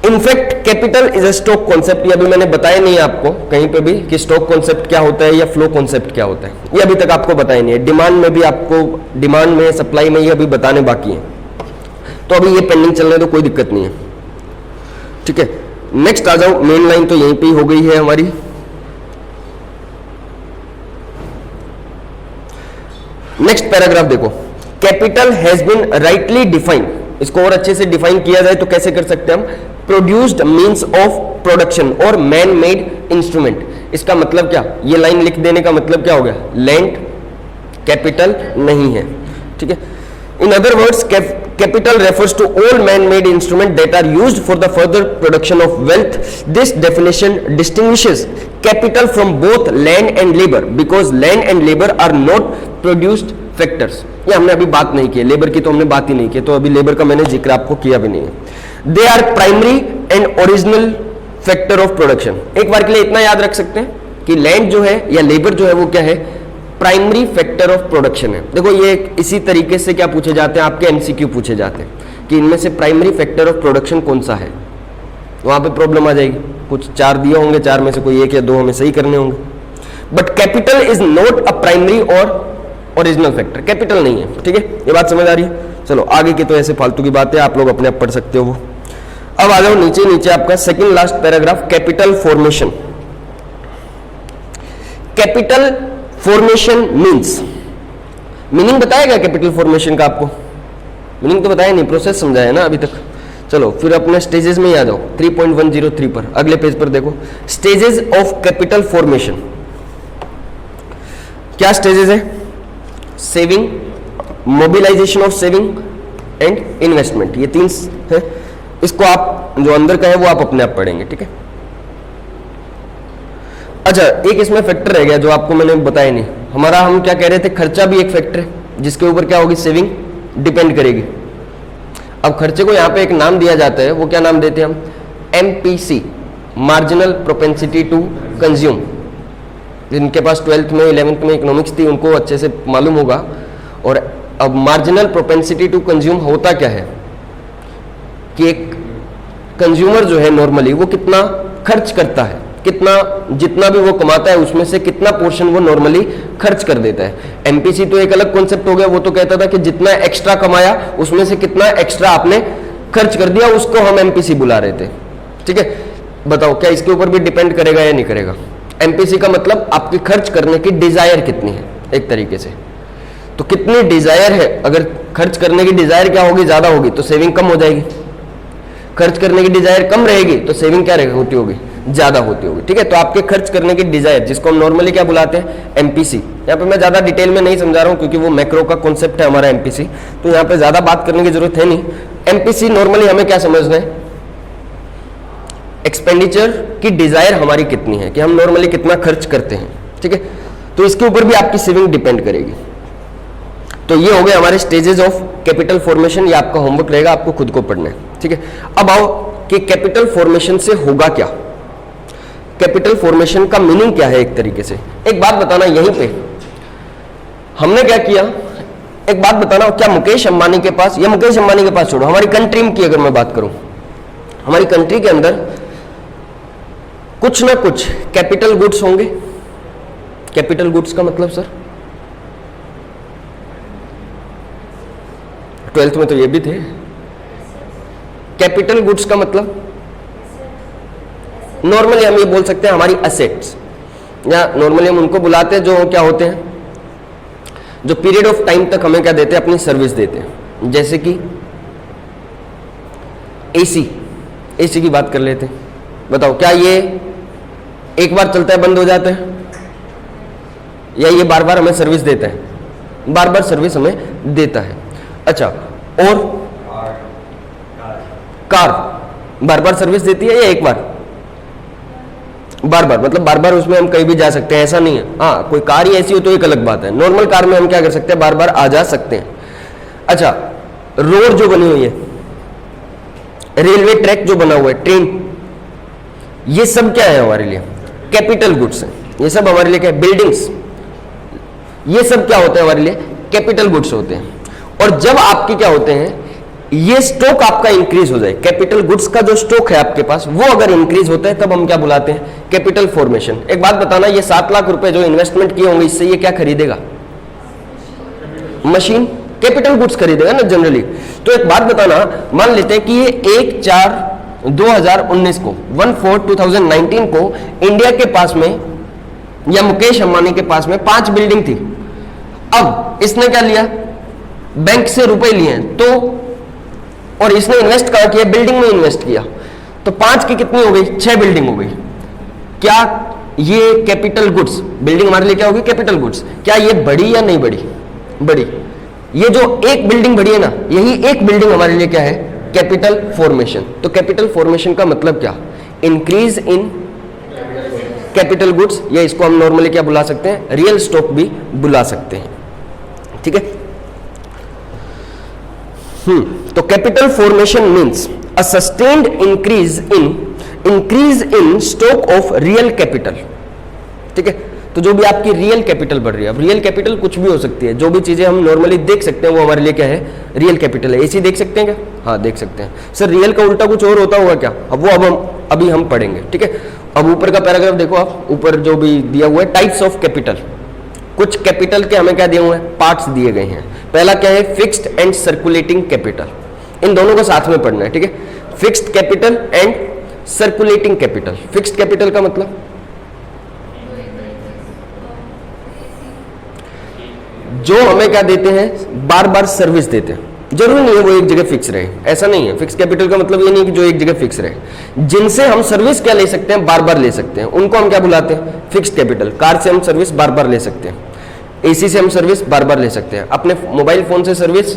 In fact capital is a stock concept. ये अभी मैंने बताया नहीं है आपको कहीं पे भी कि स्टॉक कॉन्सेप्ट क्या होता है या फ्लो कॉन्सेप्ट क्या होता है, ये अभी तक आपको बताया नहीं है। डिमांड में भी आपको, डिमांड में, सप्लाई में, ये अभी बताने बाकी है, तो अभी ये पेंडिंग चल रहे तो कोई दिक्कत नहीं है। ठीक है, नेक्स्ट आ जाओ, मेन लाइन तो यहीं पे ही हो गई है हमारी। नेक्स्ट पैराग्राफ देखो, capital has been rightly defined. इसको और अच्छे से डिफाइन किया जाए तो कैसे कर सकते हैं हम? प्रोड्यूस्ड मींस ऑफ प्रोडक्शन और मैन मेड इंस्ट्रूमेंट। इसका मतलब क्या? ये लाइन लिख देने का मतलब क्या हो गया? लैंड कैपिटल नहीं है। ठीक है, in other words capital refers to all man-made instruments that are used for the further production of wealth. This definition distinguishes capital from both land and labor because land and labor are not produced factors. ये हमने अभी बात नहीं की, labour की तो हमने बात ही नहीं की, तो अभी लेबर का मैंने जिक्र आपको किया भी नहीं है। They are primary and original factor of production. एक बार के लिए इतना याद रख सकते हैं कि लैंड जो है या लेबर जो है वो क्या है? प्राइमरी फैक्टर ऑफ प्रोडक्शन है। देखो ये इसी तरीके से क्या पूछे जाते हैं, आपके एमसीक्यू पूछे जाते हैं कि इनमें से प्राइमरी फैक्टर ऑफ प्रोडक्शन कौन सा है। वहां पे प्रॉब्लम आ जाएगी, कुछ 4 दिए होंगे, 4 में से कोई 1 या 2 हमें सही करने होंगे। But capital is not a primary और ओरिजिनल फैक्टर, कैपिटल नहीं है। ठीक है, ये बात समझ आ रही है? चलो आगे की तो ऐसे फालतू की बातें आप लोग अपने आप पढ़ सकते हो वो। अब आ जाओ नीचे आपका second last paragraph, capital formation. Capital formation means, meaning बताया गया कैपिटल फॉर्मेशन का आपको? मीनिंग तो बताया नहीं, प्रोसेस समझाया ना अभी तक। चलो फिर अपने स्टेजेस में ही आ जाओ, 3.103 पर, अगले पेज पर देखो, स्टेजेस ऑफ कैपिटल फॉर्मेशन। क्या स्टेजेस है? Saving, mobilisation of saving and investment, ये 3 है। इसको आप जो अंदर का है वो आप अपने आप पढ़ेंगे। ठीक है, अच्छा एक इसमें फैक्टर रह गया जो आपको मैंने बताया नहीं हमारा, हम क्या कह रहे थे, खर्चा भी एक फैक्टर है जिसके ऊपर क्या होगी? सेविंग डिपेंड करेगी। अब खर्चे को यहाँ पे एक नाम दिया जाता है, वो क्या नाम देते हैं हम? MPC, marginal propensity to consume. जिनके पास 12th में 11th में इकोनॉमिक्स थी उनको अच्छे से मालूम होगा। और अब मार्जिनल प्रोपेंसिटी टू कंज्यूम होता क्या है कि एक कंज्यूमर जो है नॉर्मली वो कितना खर्च करता है, कितना, जितना भी वो कमाता है उसमें से कितना पोर्शन वो नॉर्मली खर्च कर देता है। एमपीसी तो एक अलग कॉन्सेप्ट हो गया, वो तो कहता था कि जितना एक्स्ट्रा कमाया उसमें से कितना एक्स्ट्रा आपने खर्च कर दिया, उसको हम एमपीसी बुला रहे थे। ठीक है, बताओ क्या इसके ऊपर भी डिपेंड करेगा या नहीं करेगा? एमपीसी का मतलब आपकी खर्च करने की डिजायर कितनी है, एक तरीके से। तो कितनी डिजायर है, अगर खर्च करने की डिजायर क्या होगी? ज्यादा होगी तो सेविंग कम हो जाएगी। खर्च करने की डिजायर कम रहेगी तो सेविंग क्या होती होगी? ज्यादा होती होगी। ठीक है, तो आपके खर्च करने की डिजायर, जिसको हम नॉर्मली क्या बुलाते हैं? एमपीसी। यहाँ पे मैं ज्यादा डिटेल में नहीं समझा रहा हूँ क्योंकि वो मैक्रो का कॉन्सेप्ट है हमारा एमपीसी, तो यहाँ पे ज्यादा बात करने की जरूरत है नहीं। एमपीसी नॉर्मली हमें क्या समझना है? एक्सपेंडिचर की डिजायर हमारी कितनी है, कि हम नॉर्मली कितना खर्च करते हैं। ठीक है, तो इसके ऊपर भी आपकी सेविंग डिपेंड करेगी। तो ये हो गए हमारे स्टेजेस ऑफ कैपिटल फॉर्मेशन, ये आपका होमवर्क रहेगा, आपको खुद को पढ़ना है। ठीक है, अब आओ कि कैपिटल फॉर्मेशन से होगा क्या, कैपिटल फॉर्मेशन का मीनिंग क्या है। एक तरीके से एक बात बताना, यहीं पे हमने क्या किया, एक बात बताना, क्या मुकेश अंबानी के पास, या मुकेश अंबानी के पास छोड़ो, हमारी कंट्री की अगर मैं बात करूं, हमारी कंट्री के अंदर कुछ ना कुछ कैपिटल गुड्स होंगे। कैपिटल गुड्स का मतलब सर 12th में तो ये भी थे। कैपिटल गुड्स का मतलब नॉर्मली हम ये बोल सकते हैं हमारी असेट्स, या नॉर्मली हम उनको बुलाते हैं जो क्या होते हैं, जो पीरियड ऑफ टाइम तक हमें क्या देते हैं, अपनी सर्विस देते हैं। जैसे कि एसी की बात कर लेते हैं। बताओ क्या ये एक बार चलता है बंद हो जाता है, या ये बार बार हमें सर्विस देता है? बार बार सर्विस हमें देता है। अच्छा, और कार बार बार सर्विस देती है या एक बार? बार बार, मतलब बार बार उसमें हम कहीं भी जा सकते हैं, ऐसा नहीं है। हाँ, कोई कार ही ऐसी हो तो एक अलग बात है। नॉर्मल कार में हम क्या कर सकते हैं, बार बार आ जा सकते हैं। अच्छा, रोड जो बनी हुई है, रेलवे ट्रैक जो बना हुआ है, ट्रेन, ये सब क्या है हमारे लिए? कैपिटल गुड्स है। ये सब हमारे लिए क्या है? बिल्डिंग्स, ये सब क्या होते हैं हमारे लिए? कैपिटल गुड्स होते हैं। और जब आपके क्या होते हैं, ये स्टॉक आपका इंक्रीज हो जाए, कैपिटल गुड्स का जो स्टॉक है आपके पास वो अगर इंक्रीज होता है, तब हम क्या बुलाते हैं? Capital formation. एक बात बताना, ये 7 लाख रुपए जो इन्वेस्टमेंट किए होंगे, इससे ये क्या खरीदेगा? मशीन, कैपिटल गुड्स खरीदेगा ना जनरली। तो एक बात बताना, मान लेते हैं कि ये 1/4/2019 को 1/4/2019 को इंडिया के पास में या मुकेश अंबानी के पास में 5 बिल्डिंग थी। अब इसने क्या लिया? बैंक से रुपए लिए हैं, तो और इसने इन्वेस्ट कहा किया? बिल्डिंग में इन्वेस्ट किया। तो 5 की कितनी हो गई? 6 बिल्डिंग हो गई। क्या ये कैपिटल गुड्स, बिल्डिंग हमारे लिए क्या होगी? Capital goods. क्या ये बड़ी या नहीं बड़ी? बड़ी। ये जो एक बिल्डिंग बड़ी है ना, यही एक बिल्डिंग हमारे लिए क्या है? Capital formation. तो कैपिटल फॉर्मेशन का मतलब क्या? इंक्रीज इन कैपिटल गुड्स, या इसको हम नॉर्मली क्या बुला सकते हैं? रियल स्टॉक भी बुला सकते हैं। ठीक है। तो capital formation means a sustained increase in stock of real capital. ठीक है। तो जो भी आपकी रियल कैपिटल बढ़ रही है, अब रियल कैपिटल कुछ भी हो सकती है, जो भी चीजें हम नॉर्मली देख सकते हैं वो हमारे लिए क्या है? रियल कैपिटल है। एसी देख सकते हैं क्या? हाँ, देख सकते हैं। सर रियल का उल्टा कुछ और होता होगा क्या? अब वो अभी हम पढ़ेंगे। ठीक है। अब ऊपर का पैराग्राफ देखो आप, ऊपर जो भी दिया हुआ है, टाइप्स ऑफ कैपिटल। कुछ कैपिटल के हमें क्या दिए हुए हैं? पार्ट्स दिए गए हैं। पहला क्या है? Fixed and circulating capital. इन दोनों को साथ में पढ़ना है। ठीक है। Fixed capital and circulating capital. Fixed capital का मतलब जो हमें क्या देते हैं? बार बार सर्विस देते हैं। जरूरी नहीं है वो एक जगह फिक्स रहे, ऐसा नहीं है। फिक्स कैपिटल का मतलब ये नहीं कि जो एक जगह फिक्स रहे। जिनसे हम सर्विस क्या ले सकते हैं? बार बार ले सकते हैं, उनको हम क्या बुलाते हैं? Fixed capital. कार से हम सर्विस बार बार ले सकते हैं, एसी से हम सर्विस बार बार ले सकते हैं, अपने मोबाइल फोन से सर्विस,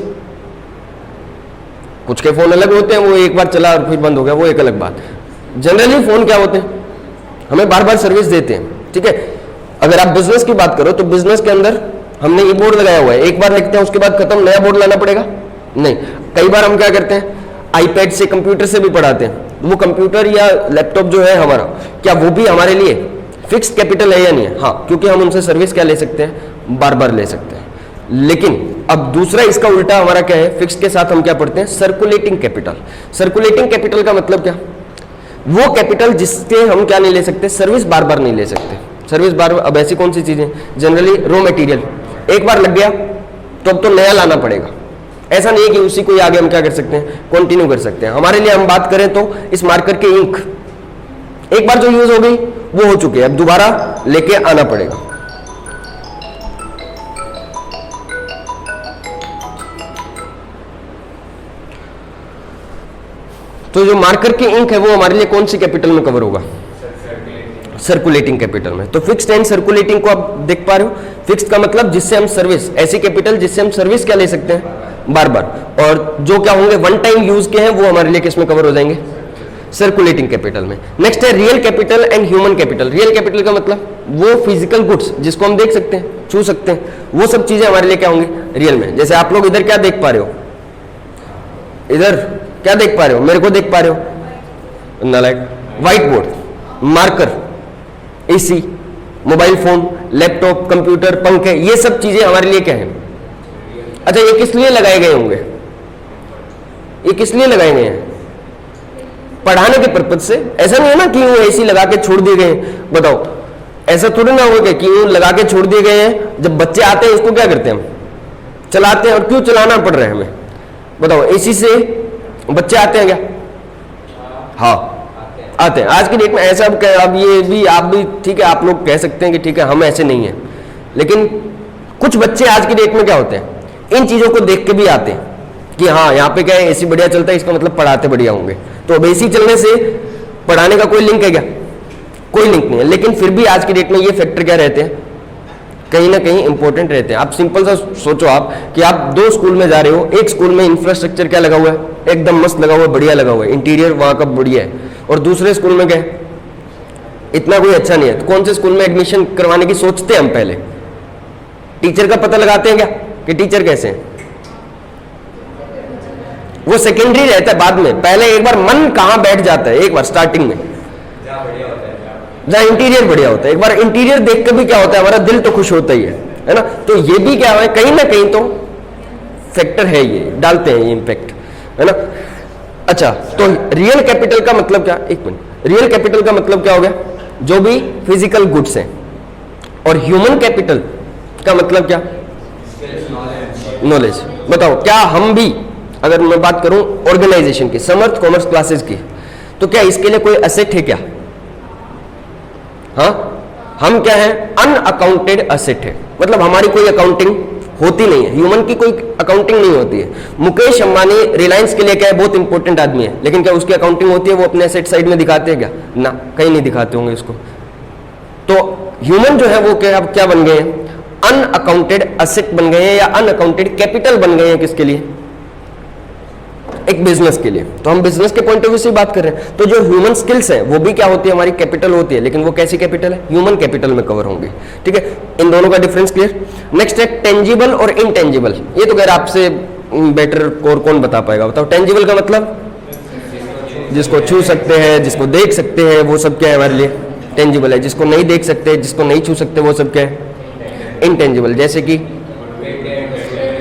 कुछ के फोन अलग होते हैं, वो एक बार चला और फिर बंद हो गया, वो एक अलग बात। जनरली फोन क्या होते हैं? हमें बार बार सर्विस देते हैं। ठीक है। अगर आप बिजनेस की बात करो तो बिजनेस के अंदर हमने ये बोर्ड लगाया हुआ है, एक बार लिखते हैं उसके बाद खत्म, नया बोर्ड लाना पड़ेगा? नहीं। कई बार हम क्या करते हैं? आईपैड से, कंप्यूटर से भी पढ़ाते हैं। वो कंप्यूटर या लैपटॉप जो है हमारा, क्या वो भी हमारे लिए फिक्स्ड कैपिटल है या नहीं है? हाँ, क्योंकि हम उनसे सर्विस क्या ले सकते हैं? बार बार ले सकते हैं। लेकिन अब दूसरा इसका उल्टा हमारा क्या है? फिक्स्ड के साथ हम क्या पढ़ते हैं? Circulating capital. सर्कुलेटिंग कैपिटल का मतलब क्या? वो कैपिटल जिससे हम क्या नहीं ले सकते? सर्विस बार बार नहीं ले सकते। सर्विस बार बार, अब ऐसी कौन सी चीजें? जनरली रॉ मटेरियल, एक बार लग गया तो अब तो नया लाना पड़ेगा। ऐसा नहीं है कि उसी को ही आगे हम क्या कर सकते हैं? कंटिन्यू कर सकते हैं। हमारे लिए हम बात करें तो इस मार्कर के इंक एक बार जो यूज हो गई वो हो चुकी है, अब दोबारा लेके आना पड़ेगा। तो जो मार्कर की इंक है वो हमारे लिए कौन सी कैपिटल में कवर होगा? सर्कुलेटिंग कैपिटल में। तो फिक्स्ड एंड सर्कुलेटिंग को आप देख पा रहे हो। फिक्स्ड का मतलब जिससे हम सर्विस, ऐसी कैपिटल जिससे हम सर्विस क्या ले सकते हैं? बार बार। और जो क्या होंगे? वन टाइम यूज के हैं, वो हमारे लिए किस में कवर हो जाएंगे? सर्कुलेटिंग कैपिटल में। नेक्स्ट है real capital and human capital. Real capital का मतलब वो फिजिकल गुड्स जिसको हम देख सकते हैं, छू सकते हैं, वो सब चीजें हमारे लिए क्या होंगी? रियल में। जैसे आप लोग इधर क्या देख पा रहे हो? इधर क्या देख पा रहे हो? मेरे को देख पा रहे हो? नालायक। White board, marker, AC, mobile phone, laptop, computer, पंखे, ये सब चीजें हमारे लिए क्या है? अच्छा, ये किस लिए लगाए गए होंगे? ये किस लिए लगाए गए हैं? पढ़ाने के पर्पज से। ऐसा नहीं है ना कि वो एसी लगा के छोड़ दिए गए हैं। बताओ, ऐसा थोड़ी ना होगा कि वो लगा के छोड़ दिए गए हैं। जब बच्चे आते हैं इसको क्या करते हैं? हम चलाते हैं। और क्यों चलाना पड़ रहा है हमें? बताओ एसी से बच्चे आते हैं क्या? हाँ आते हैं। आज की डेट में ऐसा अब ये भी आप भी ठीक है, आप लोग कह सकते हैं कि ठीक है हम ऐसे नहीं हैं, लेकिन कुछ बच्चे आज की डेट में क्या होते हैं इन चीजों को देख के भी आते हैं कि हाँ यहाँ पे क्या है एसी बढ़िया चलता है, इसका मतलब पढ़ाते बढ़िया होंगे। तो अब एसी चलने से पढ़ाने का कोई लिंक है क्या? कोई लिंक नहीं है। लेकिन फिर भी आज की डेट में ये फैक्टर क्या रहते हैं, कहीं ना कहीं इंपॉर्टेंट रहते हैं। आप सिंपल सा सोचो आप कि आप दो स्कूल में जा रहे हो, एक स्कूल में इंफ्रास्ट्रक्चर क्या लगा हुआ है, एकदम मस्त लगा हुआ है, बढ़िया लगा हुआ है, इंटीरियर वहां का बढ़िया है, और दूसरे स्कूल में क्या है इतना कोई अच्छा नहीं है। तो कौन से स्कूल में एडमिशन करवाने की सोचते हैं हम? पहले टीचर का पता लगाते हैं क्या कि टीचर कैसे हैं? वो सेकेंडरी रहता है बाद में। पहले एक बार मन कहां बैठ जाता है, एक बार स्टार्टिंग में जहां इंटीरियर बढ़िया होता है, एक बार इंटीरियर देख कर भी क्या होता है हमारा दिल तो खुश होता ही है ना। तो ये भी क्या है कहीं ना कहीं तो फैक्टर है, ये डालते हैं ये इंपैक्ट, है ना। अच्छा तो रियल कैपिटल का मतलब क्या? एक मिनट, रियल कैपिटल का मतलब क्या हो गया? जो भी फिजिकल गुड्स हैं। और ह्यूमन कैपिटल का मतलब क्या? नॉलेज। बताओ क्या हम भी, अगर मैं बात करूं ऑर्गेनाइजेशन की, समर्थ कॉमर्स क्लासेस की, तो क्या इसके लिए कोई एसेट है क्या? हाँ हम क्या है अनअकाउंटेड एसेट है, मतलब हमारी कोई अकाउंटिंग होती नहीं है, ह्यूमन की कोई अकाउंटिंग नहीं होती है। मुकेश अंबानी रिलायंस के लिए क्या है बहुत इंपॉर्टेंट आदमी है, लेकिन क्या उसकी अकाउंटिंग होती है? वो अपने एसेट साइड में दिखाते हैं क्या? ना, कहीं नहीं दिखाते होंगे इसको। तो ह्यूमन जो है वो क्या अब क्या बन गए हैं? अनअकाउंटेड एसेट बन गए हैं, या अनअकाउंटेड कैपिटल बन गए हैं। किसके लिए? एक बिजनेस के लिए। तो हम बिजनेस के पॉइंट ऑफ व्यू से बात कर रहे हैं। तो जो ह्यूमन स्किल्स है वो भी क्या होती है? हमारी कैपिटल होती है, लेकिन वो कैसी कैपिटल है? ह्यूमन कैपिटल में कवर होंगे। ठीक है, इन दोनों का डिफरेंस क्लियर। नेक्स्ट है टेंजिबल और इनटेंजिबल। ये तो खैर आपसे बेटर और कौन बता पाएगा, बताओ। टेंजिबल का मतलब जिसको छू सकते हैं, जिसको देख सकते हैं, वो सब क्या है हमारे लिए? टेंजिबल है। जिसको नहीं देख सकते, जिसको नहीं छू सकते, वो सब क्या है? इनटेंजिबल। जैसे कि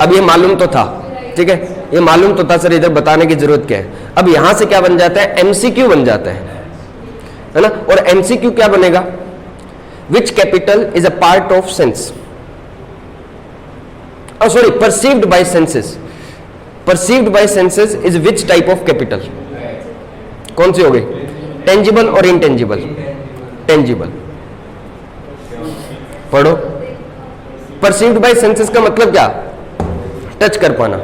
अब ये मालूम तो था, ठीक है, ये मालूम तो था सर, इधर बताने की जरूरत क्या है। अब यहां से क्या बन जाता है? एमसीक्यू बन जाता है ना। और एमसीक्यू क्या बनेगा? Which capital is a part of sense, sorry perceived by senses. Perceived by senses is which type of capital? कौन सी हो गई? टेंजिबल और इनटेंजिबल। टेंजिबल पढ़ो। परसीव्ड बाय सेंसेस का मतलब क्या? टच कर पाना,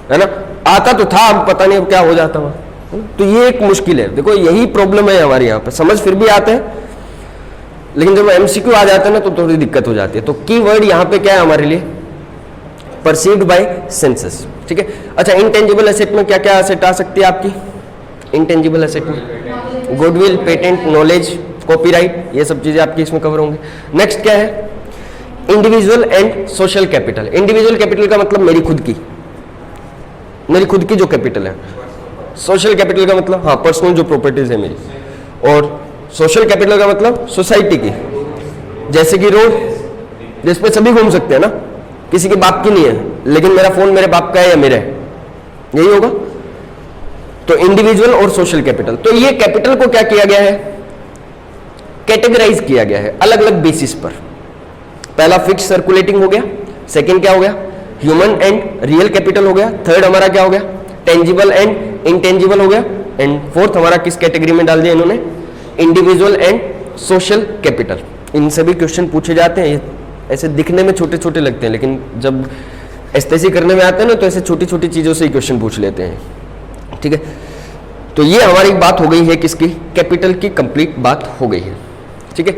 है ना। आता तो था, अब पता नहीं अब क्या हो जाता वहां। तो ये एक मुश्किल है। देखो यही प्रॉब्लम है हमारे यहाँ पे, समझ फिर भी आते हैं, लेकिन जब एमसीक्यू आ जाता है ना तो थोड़ी दिक्कत हो जाती है। तो की वर्ड यहाँ पे क्या है हमारे लिए? Perceived by senses. ठीक है। अच्छा इनटेंजिबल एसेट में क्या क्या एसेट आ सकती है आपकी? इंटेंजिबल एसेट में गुडविल, पेटेंट, नॉलेज, कॉपीराइट, ये सब चीजें आपकी इसमें कवर होंगे। नेक्स्ट क्या है? Individual and social capital. Individual capital का मतलब मेरी खुद की जो कैपिटल है। सोशल कैपिटल का मतलब हाँ पर्सनल जो प्रॉपर्टीज है मेरी। और सोशल कैपिटल का मतलब सोसाइटी की, जैसे कि रोड जिसपे सभी घूम सकते हैं ना, किसी के बाप की नहीं है, लेकिन मेरा फोन मेरे बाप का है या मेरा है, यही होगा। तो इंडिविजुअल और सोशल कैपिटल। तो ये कैपिटल को क्या किया गया है? कैटेगराइज किया गया है अलग अलग बेसिस पर। पहला फिक्स सर्कुलेटिंग हो गया, सेकंड क्या हो गया? ह्यूमन एंड रियल कैपिटल हो गया, थर्ड हमारा क्या हो गया? टेंजिबल एंड इंटेंजिबल हो गया, एंड फोर्थ हमारा किस कैटेगरी में डाल दिया इन्होंने? Individual and social capital. इनसे भी क्वेश्चन पूछे जाते हैं। ऐसे दिखने में छोटे छोटे लगते हैं, लेकिन जब एसटीसी करने में आते हैं ना तो ऐसे छोटी छोटी चीजों से ही क्वेश्चन पूछ लेते हैं। ठीक है, तो ये हमारी बात हो गई है किसकी? कैपिटल की कंप्लीट बात हो गई है। ठीक है,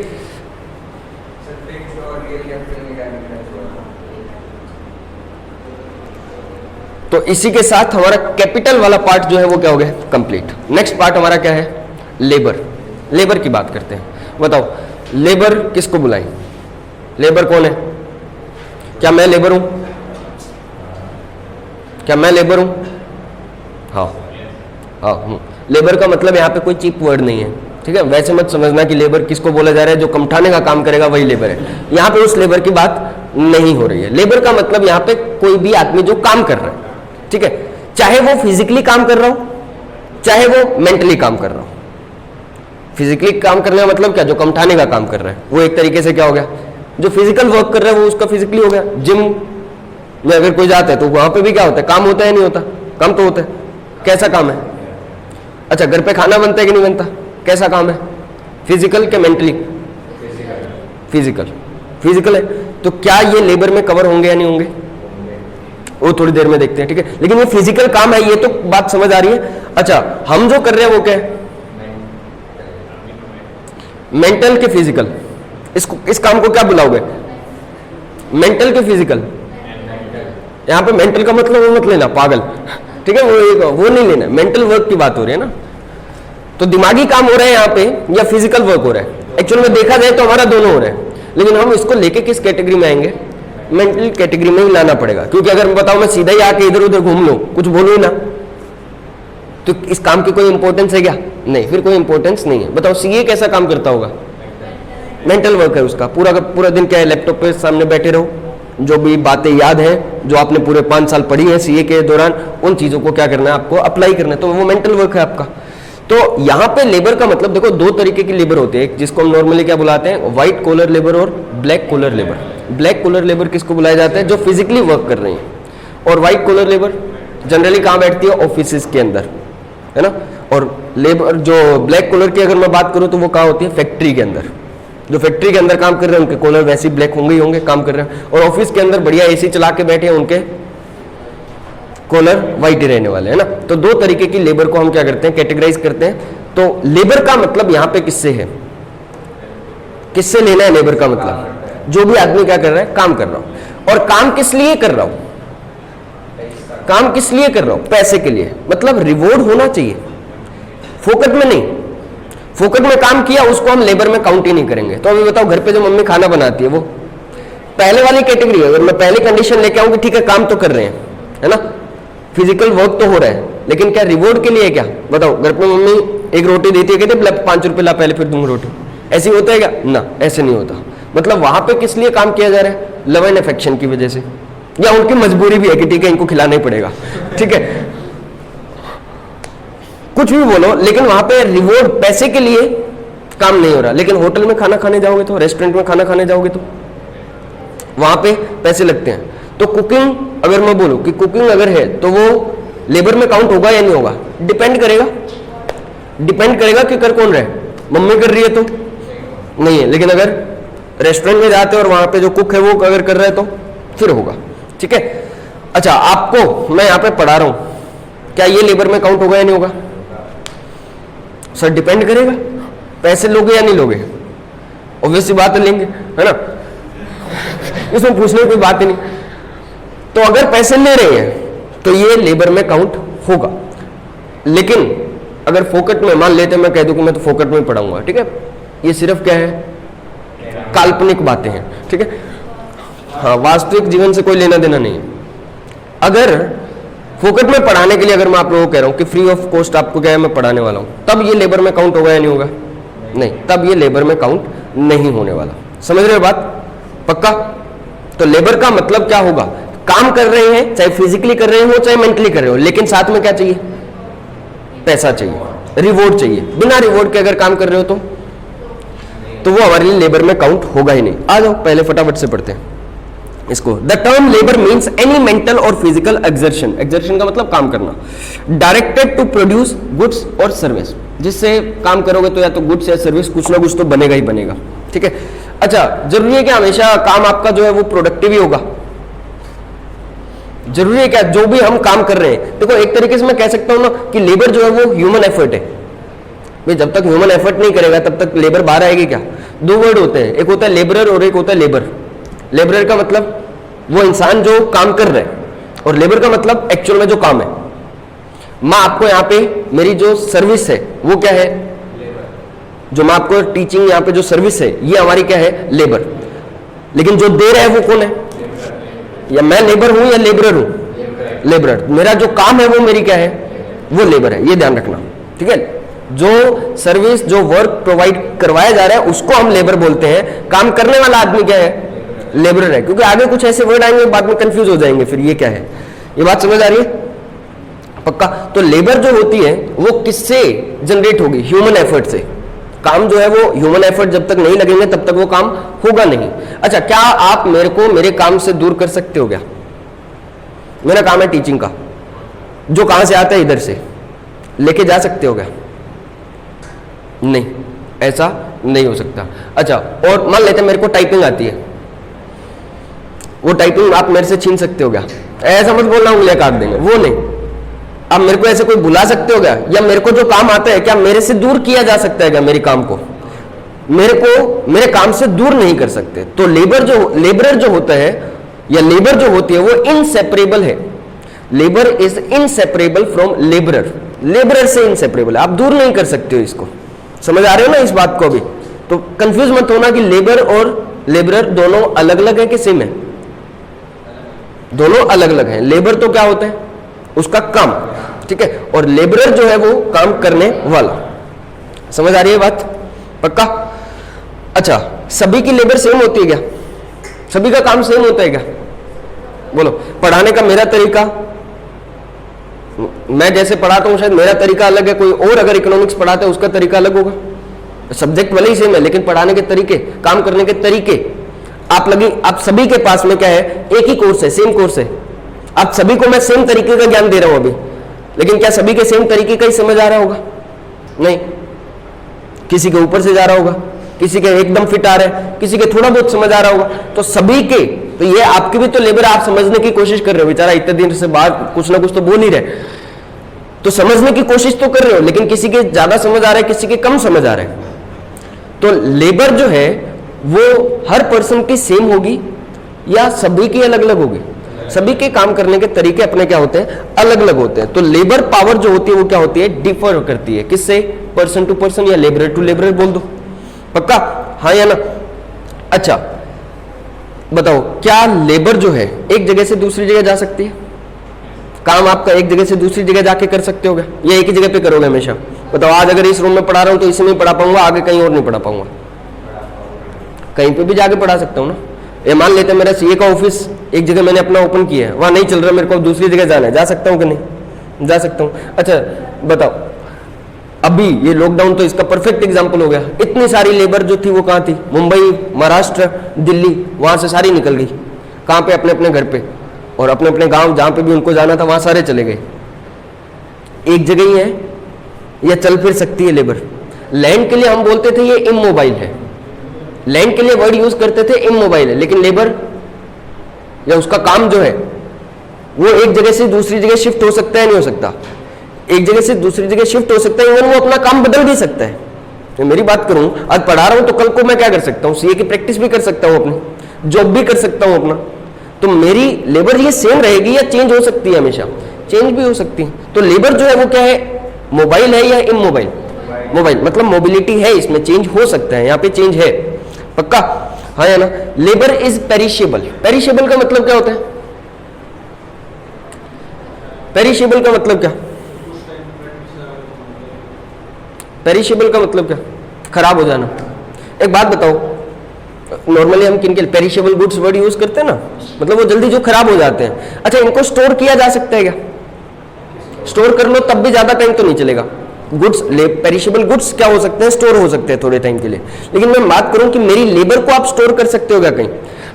तो इसी के साथ हमारा कैपिटल वाला पार्ट जो है वो क्या हो गया? कंप्लीट। नेक्स्ट पार्ट हमारा क्या है? लेबर। लेबर की बात करते हैं। बताओ लेबर किसको बुलाएं? लेबर कौन है? क्या मैं लेबर हूं? क्या मैं लेबर हूं? हाँ हाँ हूं। लेबर का मतलब यहाँ पे कोई चीप वर्ड नहीं है, ठीक है। वैसे मत समझना कि लेबर किसको बोला जा रहा है, जो कमठाने का काम करेगा वही लेबर है। यहाँ पे उस लेबर की बात नहीं हो रही है। लेबर का मतलब यहाँ पे कोई भी आदमी जो काम कर रहा है, ठीक है, चाहे वो फिजिकली काम कर रहा हो, चाहे वो मेंटली काम कर रहा हो। फिजिकली काम करने का मतलब क्या? जो कमठाने का काम कर रहा है वो एक तरीके से क्या हो गया? जो फिजिकल वर्क कर रहा है वो उसका फिजिकली हो गया। जिम में अगर कोई जाता है तो वहां पे भी क्या होता है, काम होता है नहीं होता? काम तो होता है। कैसा काम है? अच्छा, घर पे खाना बनता है कि नहीं बनता? कैसा काम है? फिजिकल के मेंटली? फिजिकल। फिजिकल है तो क्या ये लेबर में कवर होंगे या नहीं होंगे? वो थोड़ी देर में देखते हैं, ठीक है। लेकिन ये फिजिकल काम है, ये तो बात समझ आ रही है। अच्छा, हम जो कर रहे हैं वो क्या है? मेंटल के फिजिकल। इस काम को क्या बुलाओगे? मेंटल के फिजिकल। यहां पे मेंटल का मतलब वो मत लेना पागल, ठीक है, वो नहीं लेना। मेंटल वर्क की बात हो रही है ना, तो दिमागी काम हो रहा है यहाँ पे या फिजिकल वर्क हो रहा है? एक्चुअल में देखा जाए तो हमारा दोनों हो रहा है, लेकिन हम इसको लेके किस कैटेगरी में आएंगे? मेंटल कैटेगरी में ही लाना पड़ेगा। क्योंकि अगर मैं बताऊं मैं सीधा ही आके इधर उधर घूम लूं, कुछ बोलूं ना, तो इस काम की कोई इंपॉर्टेंस है क्या? नहीं, फिर कोई इंपॉर्टेंस नहीं है। बताओ सीए कैसा काम करता होगा? मेंटल वर्क है उसका। पूरा का पूरा दिन क्या है, लैपटॉप पे सामने बैठे रहो, जो भी बातें याद है, जो आपने पूरे 5 साल पढ़ी है सीए के दौरान, उन चीजों को क्या करना है, आपको अप्लाई करना है। तो वो मेंटल वर्क है आपका। तो यहाँ पे लेबर का मतलब देखो, 2 तरीके की लेबर होती है। एक जिसको हम नॉर्मली क्या बुलाते हैं, व्हाइट कॉलर लेबर और black collar labour. Black collar labour किसको बुलाया जाता है? जो फिजिकली वर्क कर रहे हैं। और व्हाइट कॉलर लेबर जनरली कहाँ बैठती है? ऑफिस के अंदर, है ना। और लेबर जो ब्लैक कॉलर की अगर मैं बात करूं तो वो कहाँ होती है? फैक्ट्री के अंदर। जो फैक्ट्री के अंदर काम कर रहे हैं उनके कॉलर वैसे ही ब्लैक होंगे ही होंगे, काम कर रहे हैं। और ऑफिस के अंदर बढ़िया एसी चला के बैठे हैं, उनके कॉलर व्हाइट ही रहने वाले, है ना। तो 2 तरीके की लेबर को हम क्या करते हैं, कैटेगराइज करते हैं। तो लेबर का मतलब यहाँ पे किससे है, किससे लेना है लेबर का मतलब? जो भी आदमी क्या कर रहा है, काम कर रहा हूं। और काम किस लिए कर रहा हूं? काम किस लिए कर रहा हूं? पैसे के लिए। मतलब रिवॉर्ड होना चाहिए, फोकट में नहीं। फोकट में काम किया उसको हम लेबर में काउंट ही नहीं करेंगे। तो अभी बताओ, घर पे जो मम्मी खाना बनाती है वो पहले वाली कैटेगरी है। अगर मैं पहले कंडीशन लेके आऊं कि ठीक है काम तो कर रहे हैं, है ना, फिजिकल वर्क तो हो रहा है, लेकिन क्या रिवॉर्ड के लिए क्या? बताओ, घर पे मम्मी एक रोटी देती है, कहते 5 रुपए ला पहले फिर दूंगा रोटी, ऐसे होता है क्या? ना, ऐसे नहीं होता। मतलब वहां पे किस लिए काम किया जा रहा है? लव एंड अफेक्शन की वजह से, या उनकी मजबूरी भी है कि ठीक है इनको खिलाना ही पड़ेगा, ठीक है, कुछ भी बोलो, लेकिन वहां पे रिवॉर्ड पैसे के लिए काम नहीं हो रहा। लेकिन होटल में खाना खाने जाओगे तो, रेस्टोरेंट में खाना खाने जाओगे तो वहां पे पैसे लगते हैं। तो कुकिंग अगर मैं बोलूं कि कुकिंग अगर है तो वो लेबर में काउंट होगा या नहीं होगा? डिपेंड करेगा, डिपेंड करेगा कि कर कौन रहे। मम्मी कर रही है तो नहीं है, लेकिन अगर रेस्टोरेंट में जाते हैं और वहां पे जो कुक है वो अगर कर रहा है तो फिर होगा, ठीक है। अच्छा, आपको मैं यहां पे पढ़ा रहा हूं, क्या ये लेबर में काउंट होगा या नहीं होगा? सर डिपेंड करेगा, पैसे लोगे या नहीं लोगे? ऑब्वियस सी बात है लेंगे, है ना, इसमें पूछने की कोई बात ही नहीं। तो अगर पैसे ले रहे हैं तो ये लेबर में काउंट होगा। लेकिन अगर फोकट में, मान लेते हैं मैं कह दूं कि मैं तो फोकट में पढ़ाऊंगा, ठीक है, ये सिर्फ क्या है, काल्पनिक बातें हैं, ठीक है, हाँ, वास्तविक जीवन से कोई लेना देना नहीं है। अगर फोकट में पढ़ाने के लिए अगर मैं आप लोगों को कह रहा हूं कि फ्री ऑफ कॉस्ट आपको क्या है मैं पढ़ाने वाला हूं, तब ये लेबर में काउंट होगा या नहीं होगा? नहीं, तब ये लेबर में काउंट नहीं होने वाला। समझ रहे हो बात? पक्का? तो लेबर का मतलब क्या होगा? काम कर रहे हैं, चाहे फिजिकली कर रहे हो चाहे मेंटली कर रहे हो, लेकिन साथ में क्या चाहिए? पैसा चाहिए, रिवॉर्ड चाहिए। बिना रिवॉर्ड के अगर काम कर रहे हो तो वो हमारे लिए लेबर में काउंट होगा ही नहीं। आ जाओ पहले फटाफट से पढ़ते हैं इसको। The term labour means any mental और फिजिकल एक्सर्शन, एक्सर्शन का मतलब काम करना, डायरेक्टेड टू प्रोड्यूस गुड्स और सर्विस। जिससे काम करोगे तो या तो गुड्स या सर्विस कुछ ना कुछ तो बनेगा ही बनेगा, ठीक है। अच्छा, जरूरी है कि हमेशा काम आपका जो है वो प्रोडक्टिव ही होगा? जरूरी है क्या? जो भी हम काम कर रहे हैं, देखो एक तरीके से मैं कह सकता हूं ना कि लेबर जो है वो ह्यूमन एफर्ट है। भाई जब तक ह्यूमन एफर्ट नहीं करेगा तब तक लेबर बाहर आएगी क्या? 2 वर्ड होते हैं, एक होता है लेबरर और एक होता है लेबर। लेबरर का मतलब वो इंसान जो काम कर रहे हैं, और लेबर का मतलब एक्चुअल में जो काम है। मैं आपको यहाँ पे मेरी जो सर्विस है वो क्या है? जो मैं आपको टीचिंग यहाँ पे जो सर्विस है ये हमारी क्या है? लेबर। लेकिन जो दे रहा है वो कौन है? या मैं लेबर हूं या लेबरर हूं? लेबरर। मेरा जो काम है वो मेरी क्या है? वो लेबर है, ये ध्यान रखना, ठीक है। जो सर्विस, जो वर्क प्रोवाइड करवाया जा रहा है उसको हम लेबर बोलते हैं। काम करने वाला आदमी क्या है? लेबरर है। क्योंकि आगे कुछ ऐसे वर्ड आएंगे बाद में कंफ्यूज हो जाएंगे, फिर ये क्या है। ये बात समझ आ रही है? पक्का? तो लेबर जो होती है वो किससे जनरेट होगी? ह्यूमन एफर्ट से। काम जो है वो ह्यूमन एफर्ट जब तक नहीं लगेंगे तब तक वो काम होगा नहीं। अच्छा, क्या आप मेरे को मेरे काम से दूर कर सकते हो क्या? मेरा काम है टीचिंग का, जो कहां से आता है इधर से लेके जा सकते हो क्या? नहीं, ऐसा नहीं हो सकता। अच्छा, और मान लेते मेरे को टाइपिंग आती है, वो टाइपिंग आप मेरे से छीन सकते हो क्या? ऐसा मत बोलना उंगलियां काट देंगे, वो नहीं। आप मेरे को ऐसे कोई बुला सकते हो क्या? या मेरे को जो काम आता है क्या मेरे से दूर किया जा सकता है क्या? मेरे काम को मेरे को मेरे काम से दूर नहीं कर सकते। तो लेबरर जो होता है या लेबर जो होती है वो इनसेपरेबल है। Labour is inseparable from labourer, labourer से इनसेपरेबल है, आप दूर नहीं कर सकते हो इसको। समझ आ रहे हो ना इस बात को? अभी तो कंफ्यूज मत होना कि लेबर और लेबरर दोनों अलग अलग है कि सेम है। दोनों अलग अलग हैं। लेबर तो क्या होता है? उसका काम, ठीक है, और लेबरर जो है वो काम करने वाला। समझ आ रही है बात? पक्का? अच्छा, सभी की लेबर सेम होती है क्या? सभी का काम सेम होता है क्या? बोलो। पढ़ाने का मेरा तरीका, मैं जैसे पढ़ाता हूं शायद मेरा तरीका अलग है, कोई और अगर इकोनॉमिक्स पढ़ाता है उसका तरीका अलग होगा। सब्जेक्ट भले ही सेम है लेकिन पढ़ाने के तरीके, काम करने के तरीके आप सभी के पास में क्या है? एक ही कोर्स है, सेम कोर्स है। आप सभी को मैं सेम तरीके का ज्ञान दे रहा हूं अभी, लेकिन क्या सभी के सेम तरीके का ही समझ आ रहा होगा? नहीं, किसी के ऊपर से जा रहा होगा, किसी के एकदम फिट आ रहा है, किसी के थोड़ा बहुत समझ आ रहा होगा। तो सभी के, तो ये आपकी भी तो लेबर, आप समझने की कोशिश कर रहे हो। बेचारा इतने दिन से बात कुछ ना कुछ तो बोल ही रहे, तो समझने की कोशिश तो कर रहे हो, लेकिन किसी के ज्यादा समझ आ रहा है, किसी के कम समझ आ रहा है। तो लेबर जो है वो हर पर्सन की सेम होगी या सभी की अलग अलग होगी? सभी के काम करने के तरीके अपने क्या होते हैं? अलग अलग होते हैं। तो लेबर पावर जो होती है वो क्या होती है? डिफर करती है। किससे? पर्सन टू पर्सन या लेबरर टू लेबरर बोल दो। पक्का? हाँ या ना? अच्छा बताओ, क्या लेबर जो है एक जगह से दूसरी जगह जा सकती है? काम आपका एक जगह से दूसरी जगह जाके कर सकते हो क्या, या एक ही जगह पे करोगे हमेशा? बताओ, आज अगर इस रूम में पढ़ा रहा हूं तो इसी में पढ़ा पाऊंगा, आगे कहीं और नहीं पढ़ा पाऊंगा? कहीं पे भी जाके पढ़ा सकता हूं ना। ये मान लेते हैं मेरा सीए का ऑफिस एक जगह मैंने अपना ओपन किया है, वहां नहीं चल रहा, मेरे को दूसरी जगह जाना है, जा सकता हूं कि नहीं? जा सकता हूं। अच्छा बताओ, अभी ये लॉकडाउन तो इसका परफेक्ट एग्जांपल हो गया। इतनी सारी लेबर जो थी वो कहां थी? मुंबई, महाराष्ट्र, दिल्ली, वहां से सारी निकल गई। कहां पे? अपने अपने घर पे, और अपने अपने गांव जहां पे भी उनको जाना था वहां सारे चले गए। एक जगह ही है या चल फिर सकती है लेबर? लैंड के लिए हम बोलते थे ये इमोबाइल है, लैंड के लिए वर्ड यूज करते थे इमोबाइल है, लेकिन लेबर या उसका काम जो है वो एक जगह से दूसरी जगह शिफ्ट हो सकता है, नहीं हो सकता? एक जगह से दूसरी जगह शिफ्ट हो सकता है, इवन वो अपना काम बदल भी सकता है। तो मेरी बात करूं, आज पढ़ा रहा हूं तो कल को मैं क्या कर सकता हूं? सीए की प्रैक्टिस भी कर सकता हूं, अपनी जॉब भी कर सकता हूं अपना। तो मेरी लेबर ये सेम रहेगी या चेंज हो सकती है? हमेशा चेंज भी हो सकती है। तो लेबर जो है वो क्या है? मोबाइल है या इमोबाइल? मोबाइल, मतलब मोबिलिटी है, इसमें चेंज हो सकता है, यहाँ पे चेंज है। पक्का? हाँ या ना? Labour is perishable. पेरिशेबल का मतलब क्या होता है? पेरिशेबल का मतलब क्या? पेरिशेबल का मतलब क्या? खराब हो जाना। एक बात बताओ, नॉर्मली हम किन के पेरिशेबल गुड्स वर्ड यूज करते हैं ना, मतलब वो जल्दी जो खराब हो जाते हैं। अच्छा, इनको स्टोर किया जा सकता है क्या? स्टोर कर लो तब भी ज्यादा टाइम तो नहीं चलेगा। गुड्स, पेरिशेबल गुड्स क्या हो सकते हैं? स्टोर हो सकते हैं थोड़े टाइम के लिए। लेकिन मैं बात करूं कि मेरी लेबर को आप स्टोर कर सकते हो क्या कहीं?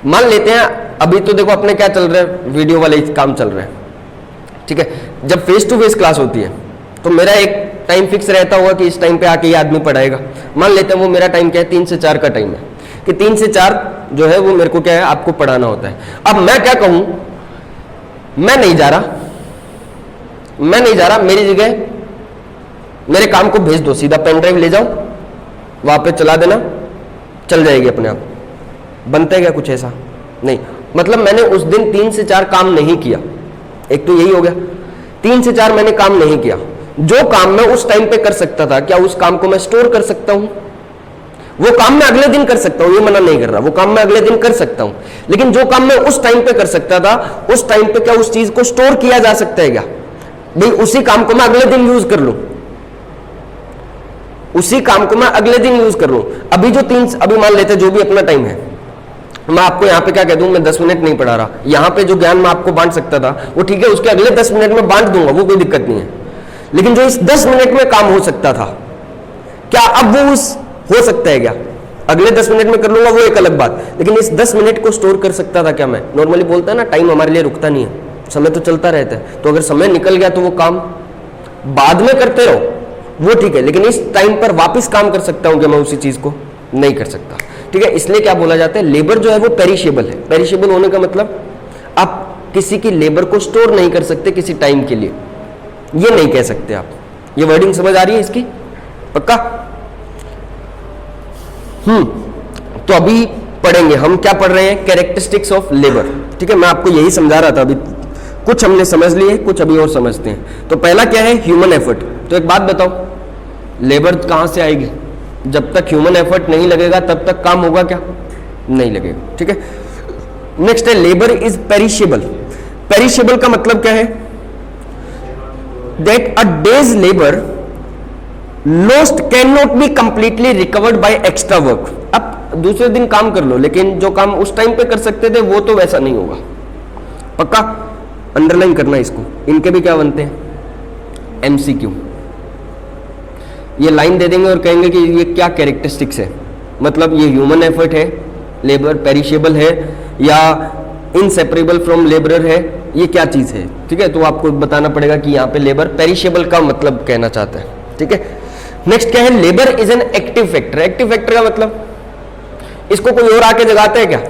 मान लेते हैं अभी तो देखो अपने क्या चल रहा है, वीडियो वाले काम चल रहा है, ठीक है। जब फेस टू फेस क्लास होती है तो मेरा एक टाइम फिक्स रहता होगा कि इस टाइम पे आके ये आदमी पढ़ाएगा। मान लेते हैं वो मेरा टाइम क्या है? 3 से 4 का टाइम है, कि 3 से 4 जो है वो मेरे को क्या है? आपको पढ़ाना होता है। अब मैं क्या कहूं, मैं नहीं जा रहा, मेरी जगह मेरे काम को भेज दो, सीधा पेन ड्राइव ले जाओ, वहां पे चला देना, चल जाएगी अपने आप। बनता है क्या कुछ ऐसा? नहीं। मतलब मैंने उस दिन 3 से 4 काम नहीं किया, एक तो यही हो गया। 3 से 4 मैंने काम नहीं किया। जो काम मैं उस टाइम पे कर सकता था, क्या उस काम को मैं स्टोर कर सकता हूं? वो काम मैं अगले दिन कर सकता हूं, ये मना नहीं कर रहा, वो काम मैं अगले दिन कर सकता हूं। लेकिन जो काम मैं उस टाइम पे कर सकता था, उस टाइम पे क्या उस चीज को स्टोर किया जा सकता है क्या? भाई उसी काम को मैं अगले दिन यूज कर लूं, उसी काम को मैं अगले दिन यूज कर लूं। अभी मान लेते जो भी अपना टाइम है, मैं आपको यहाँ पे क्या कह दूं, मैं 10 मिनट नहीं पढ़ा रहा, यहाँ पे जो ज्ञान मैं आपको बांट सकता था वो ठीक है, उसके अगले 10 मिनट में बांट दूंगा, वो कोई दिक्कत नहीं है। लेकिन जो इस 10 मिनट में काम हो सकता था, क्या अब वो हो सकता है क्या? अगले 10 मिनट में कर लूंगा, वो एक अलग बात। लेकिन इस 10 मिनट को स्टोर कर सकता था क्या मैं? नॉर्मली बोलता है ना, टाइम हमारे लिए रुकता नहीं है, समय तो चलता रहता है, तो अगर समय निकल गया तो वो काम बाद में करते रहो, वो ठीक है, लेकिन इस टाइम पर वापस काम कर सकता हूं कि मैं उसी चीज को नहीं कर सकता, ठीक है। इसलिए क्या बोला जाता है, लेबर जो है वो पेरिशेबल है। पेरिशेबल होने का मतलब आप किसी की लेबर को स्टोर नहीं कर सकते किसी टाइम के लिए, ये नहीं कह सकते आप। ये वर्डिंग समझ आ रही है इसकी? पक्का? तो अभी पढ़ेंगे हम, क्या पढ़ रहे हैं, कैरेक्टरिस्टिक्स ऑफ लेबर, ठीक है। मैं आपको यही समझा रहा था, अभी कुछ हमने समझ लिए, कुछ अभी और समझते हैं। तो पहला क्या है, ह्यूमन एफर्ट। तो एक बात बताओ, लेबर कहां से आएगी? जब तक ह्यूमन एफर्ट नहीं लगेगा तब तक काम होगा क्या? नहीं लगेगा, ठीक है। नेक्स्ट है, लेबर इज पेरिशेबल। पेरिशेबल का मतलब क्या है, that a day's labour lost can not be completely recovered by extra work. अब दूसरे दिन काम कर लो, लेकिन जो काम उस टाइम पे कर सकते थे वो तो वैसा नहीं होगा। पक्का? अंडरलाइन करना इसको। इनके भी क्या बनते हैं, एमसीक्यू। ये लाइन दे देंगे और कहेंगे कि ये क्या कैरेक्टरिस्टिक्स है, मतलब ये ह्यूमन एफर्ट है, लेबर पेरिशेबल है, या इनसेपरेबल फ्रॉम लेबरर है, ये क्या चीज है, ठीक है। तो आपको बताना पड़ेगा कि यहाँ पे लेबर पेरिशेबल का मतलब कहना चाहता है, ठीक है। नेक्स्ट क्या है, labour is an active factor. Active factor का मतलब, इसको कोई और आके जगाता है क्या?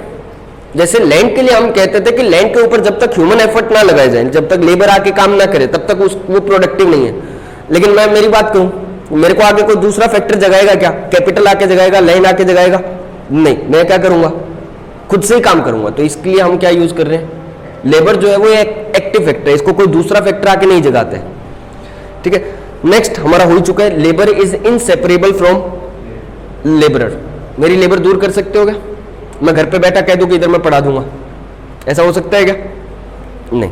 जैसे लैंड के लिए हम कहते थे कि लैंड के ऊपर जब तक ह्यूमन एफर्ट ना लगाया जाए, जब तक लेबर आके काम ना करे, तब तक वो प्रोडक्टिव नहीं है। लेकिन मैं मेरी बात कहूं, मेरे को आगे कोई दूसरा फैक्टर जगाएगा क्या? कैपिटल आके जगाएगा, लैंड आके जगाएगा? नहीं, मैं क्या करूंगा, खुद से ही काम करूंगा। तो इसके लिए हम क्या यूज कर रहे हैं, लेबर जो है वो एक एक्टिव फैक्टर है, इसको कोई दूसरा फैक्टर आके नहीं जगाते हैं, ठीक है। नेक्स्ट हमारा हो चुका है, labour is inseparable from labourer. मेरी लेबर दूर कर सकते हो क्या? मैं घर पे बैठा कह दूं कि इधर मैं पढ़ा दूंगा, ऐसा हो सकता है क्या? नहीं,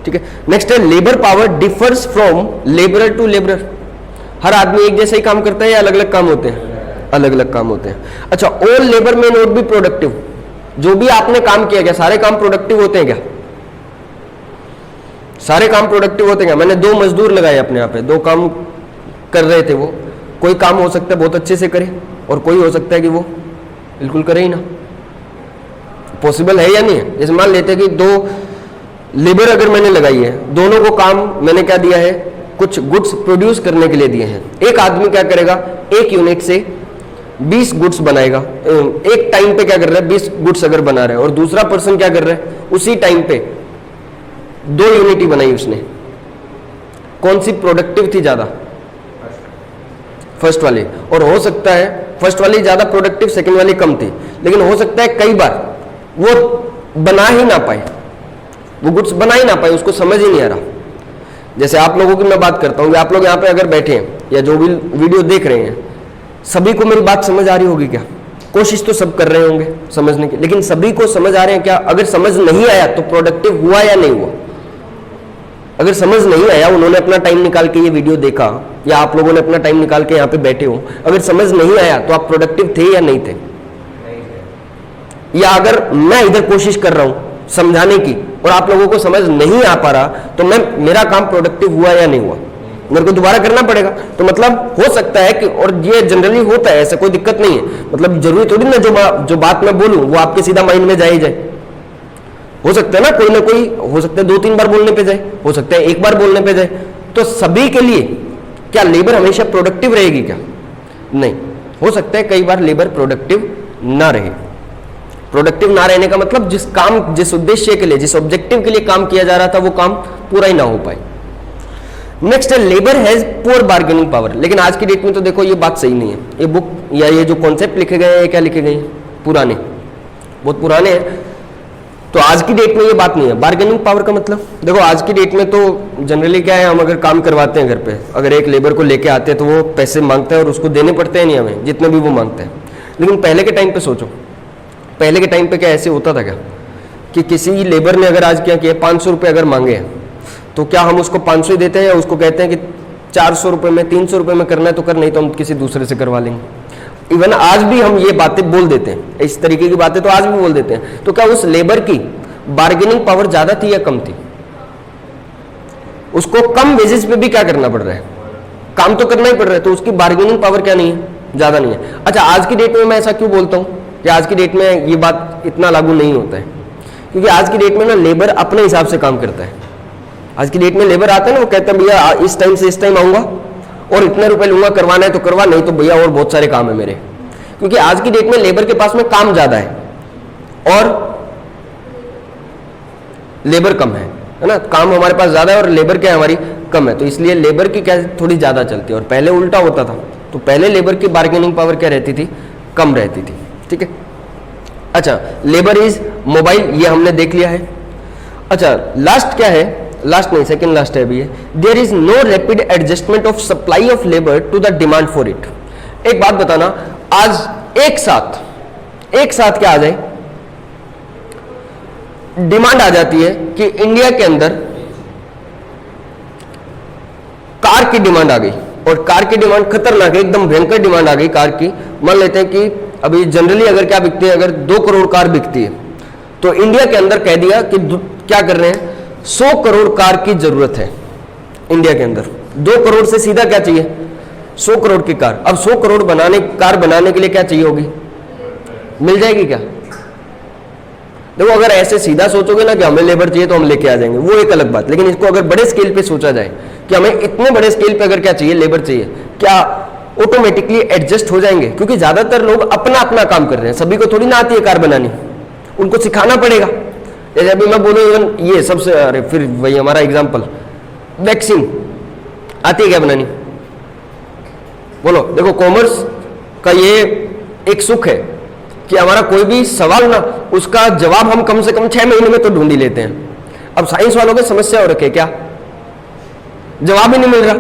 ठीक है। नेक्स्ट है, labour power differs from labourer to labourer. हर आदमी एक जैसा ही काम करता है या अलग अलग काम होते हैं? अलग अलग काम होते हैं। अच्छा, ऑल लेबर में नॉट बी प्रोडक्टिव। जो भी आपने काम किया, क्या सारे काम प्रोडक्टिव होते हैं क्या? सारे काम प्रोडक्टिव होते हैं क्या? मैंने 2 मजदूर लगाए अपने यहाँ पे, 2 काम कर रहे थे, वो कोई काम हो सकता है बहुत अच्छे से करे, और कोई हो सकता है कि वो बिल्कुल करे ही ना। पॉसिबल है या नहीं है? जैसे मान लेते हैं कि 2 लेबर अगर मैंने लगाई है, दोनों को काम मैंने क्या दिया है, कुछ गुड्स प्रोड्यूस करने के लिए दिए हैं। एक आदमी क्या करेगा, 1 यूनिट से 20 गुड्स बनाएगा, एक टाइम पे क्या कर रहा है, 20 गुड्स अगर बना रहा है, और दूसरा पर्सन क्या कर रहा है, उसी टाइम पे 2 यूनिट ही बनाई उसने। कौन सी प्रोडक्टिव थी ज्यादा? फर्स्ट वाली। और हो सकता है फर्स्ट वाली ज्यादा प्रोडक्टिव, सेकंड वाली कम थी, लेकिन हो सकता है कई बार वो बना ही ना पाए, वो गुड्स बना ही ना पाए, उसको समझ ही नहीं आ रहा। जैसे आप लोगों की मैं बात करता हूँ, आप लोग यहाँ पे अगर बैठे हैं या जो भी वीडियो देख रहे हैं, सभी को मेरी बात समझ आ रही होगी क्या? कोशिश तो सब कर रहे होंगे समझने की, लेकिन सभी को समझ आ रहे हैं क्या? अगर समझ नहीं आया तो प्रोडक्टिव हुआ या नहीं हुआ? अगर समझ नहीं आया, उन्होंने अपना टाइम निकाल के ये वीडियो देखा, या आप लोगों ने अपना टाइम निकाल के यहाँ पे बैठे हो, अगर समझ नहीं आया तो आप प्रोडक्टिव थे या नहीं थे? या अगर मैं इधर कोशिश कर रहा हूं समझाने की और आप लोगों को समझ नहीं आ पा रहा, तो मेरा काम प्रोडक्टिव हुआ या नहीं हुआ? मेरे को दोबारा करना पड़ेगा। तो मतलब हो सकता है कि, और ये जनरली होता है, ऐसा कोई दिक्कत नहीं है, मतलब जरूरी थोड़ी ना जो बात मैं बोलूं वो आपके सीधा माइंड में जाए जाए। हो सकता है ना कोई हो सकता है 2-3 बार बोलने पे जाए, हो सकता है 1 बार बोलने पे जाए। तो सभी के लिए क्या लेबर हमेशा प्रोडक्टिव रहेगी क्या? नहीं, हो सकता है कई बार लेबर प्रोडक्टिव ना रहे। प्रोडक्टिव ना रहने का मतलब जिस उद्देश्य के लिए, जिस ऑब्जेक्टिव के लिए काम किया जा रहा था, वो काम पूरा ही ना हो पाए। नेक्स्ट है, labour has poor bargaining power. लेकिन आज की डेट में तो देखो ये बात सही नहीं है। ये बुक या ये जो कॉन्सेप्ट लिखे गए हैं, क्या लिखे गए हैं? पुराने, बहुत पुराने हैं। तो आज की डेट में ये बात नहीं है। बार्गेनिंग पावर का मतलब देखो, आज की डेट में तो जनरली क्या है, हम अगर काम करवाते हैं घर पे, अगर एक लेबर को लेके आते हैं तो वो पैसे मांगते हैं और उसको देने पड़ते हैं नहीं हमें, जितने भी वो मांगते हैं। लेकिन पहले के टाइम पे सोचो, पहले के टाइम पे क्या ऐसे होता था क्या कि किसी लेबर ने अगर आज क्या किया, 500 रुपये अगर मांगे हैं, तो क्या हम उसको 500 ही देते हैं, या उसको कहते हैं कि 400 रुपये में, 300 रुपये में करना है तो कर, नहीं तो हम किसी दूसरे से करवा लेंगे। इवन आज भी हम ये बातें बोल देते हैं, इस तरीके की बातें तो आज भी बोल देते हैं। तो क्या उस लेबर की बार्गेनिंग पावर ज्यादा थी या कम थी? उसको कम बेसिस पे भी क्या करना पड़ रहा है, काम तो करना ही पड़ रहा है, तो उसकी बार्गेनिंग पावर क्या नहीं है, ज्यादा नहीं है। अच्छा, आज की डेट में मैं ऐसा क्यों बोलता हूं कि आज की डेट में ये बात इतना लागू नहीं होता है? क्योंकि आज की डेट में ना लेबर अपने हिसाब से काम करता है। आज की डेट में लेबर आते हैं ना, वो कहते हैं भैया इस टाइम से इस टाइम आऊंगा और इतने रुपए लूंगा, करवाना है तो करवा, नहीं तो भैया और बहुत सारे काम है मेरे। क्योंकि आज की डेट में लेबर के पास में काम ज्यादा है और लेबर कम है ना। काम हमारे पास ज्यादा है और लेबर क्या है हमारी कम है, तो इसलिए लेबर की क्या थोड़ी ज्यादा चलती है। और पहले उल्टा होता था, तो पहले लेबर की बार्गेनिंग पावर क्या रहती थी, कम रहती थी। ठीक है, अच्छा लेबर इज मोबाइल, ये हमने देख लिया है। अच्छा लास्ट क्या है, लास्ट नहीं सेकंड लास्ट है अभी ये, there is no rapid adjustment of supply of labour to the demand for it. एक बात बताना, आज एक साथ क्या आ जाए, डिमांड आ जाती है कि इंडिया के अंदर कार की डिमांड आ गई, और कार की डिमांड खतरनाक है, एकदम भयंकर डिमांड आ गई कार की। मान लेते हैं कि अभी जनरली अगर क्या बिकती है, अगर 2 करोड़ कार बिकती है, तो इंडिया के अंदर कह दिया कि क्या कर रहे हैं, 100 करोड़ कार की जरूरत है इंडिया के अंदर। 2 करोड़ से सीधा क्या चाहिए, 100 करोड़ की कार। अब 100 करोड़ कार बनाने के लिए क्या चाहिए होगी, मिल जाएगी क्या? देखो अगर ऐसे सीधा सोचोगे ना कि हमें लेबर चाहिए तो हम लेके आ जाएंगे, वो एक अलग बात। लेकिन इसको अगर बड़े स्केल पे सोचा जाए कि हमें इतने बड़े स्केल पे अगर क्या चाहिए, लेबर चाहिए, क्या ऑटोमेटिकली एडजस्ट हो जाएंगे? क्योंकि ज्यादातर लोग अपना अपना काम कर रहे हैं, सभी को थोड़ी ना आती है कार बनानी, उनको सिखाना पड़ेगा। जैसे अभी मैं बोलूँ इवन ये सबसे, अरे फिर वही हमारा एग्जाम्पल, वैक्सीन आती है क्या बनानी? बोलो। देखो कॉमर्स का ये एक सुख है कि हमारा कोई भी सवाल ना, उसका जवाब हम कम से कम 6 महीने में तो ढूंढ ही लेते हैं। अब साइंस वालों की समस्या हो रखी है, क्या जवाब ही नहीं मिल रहा।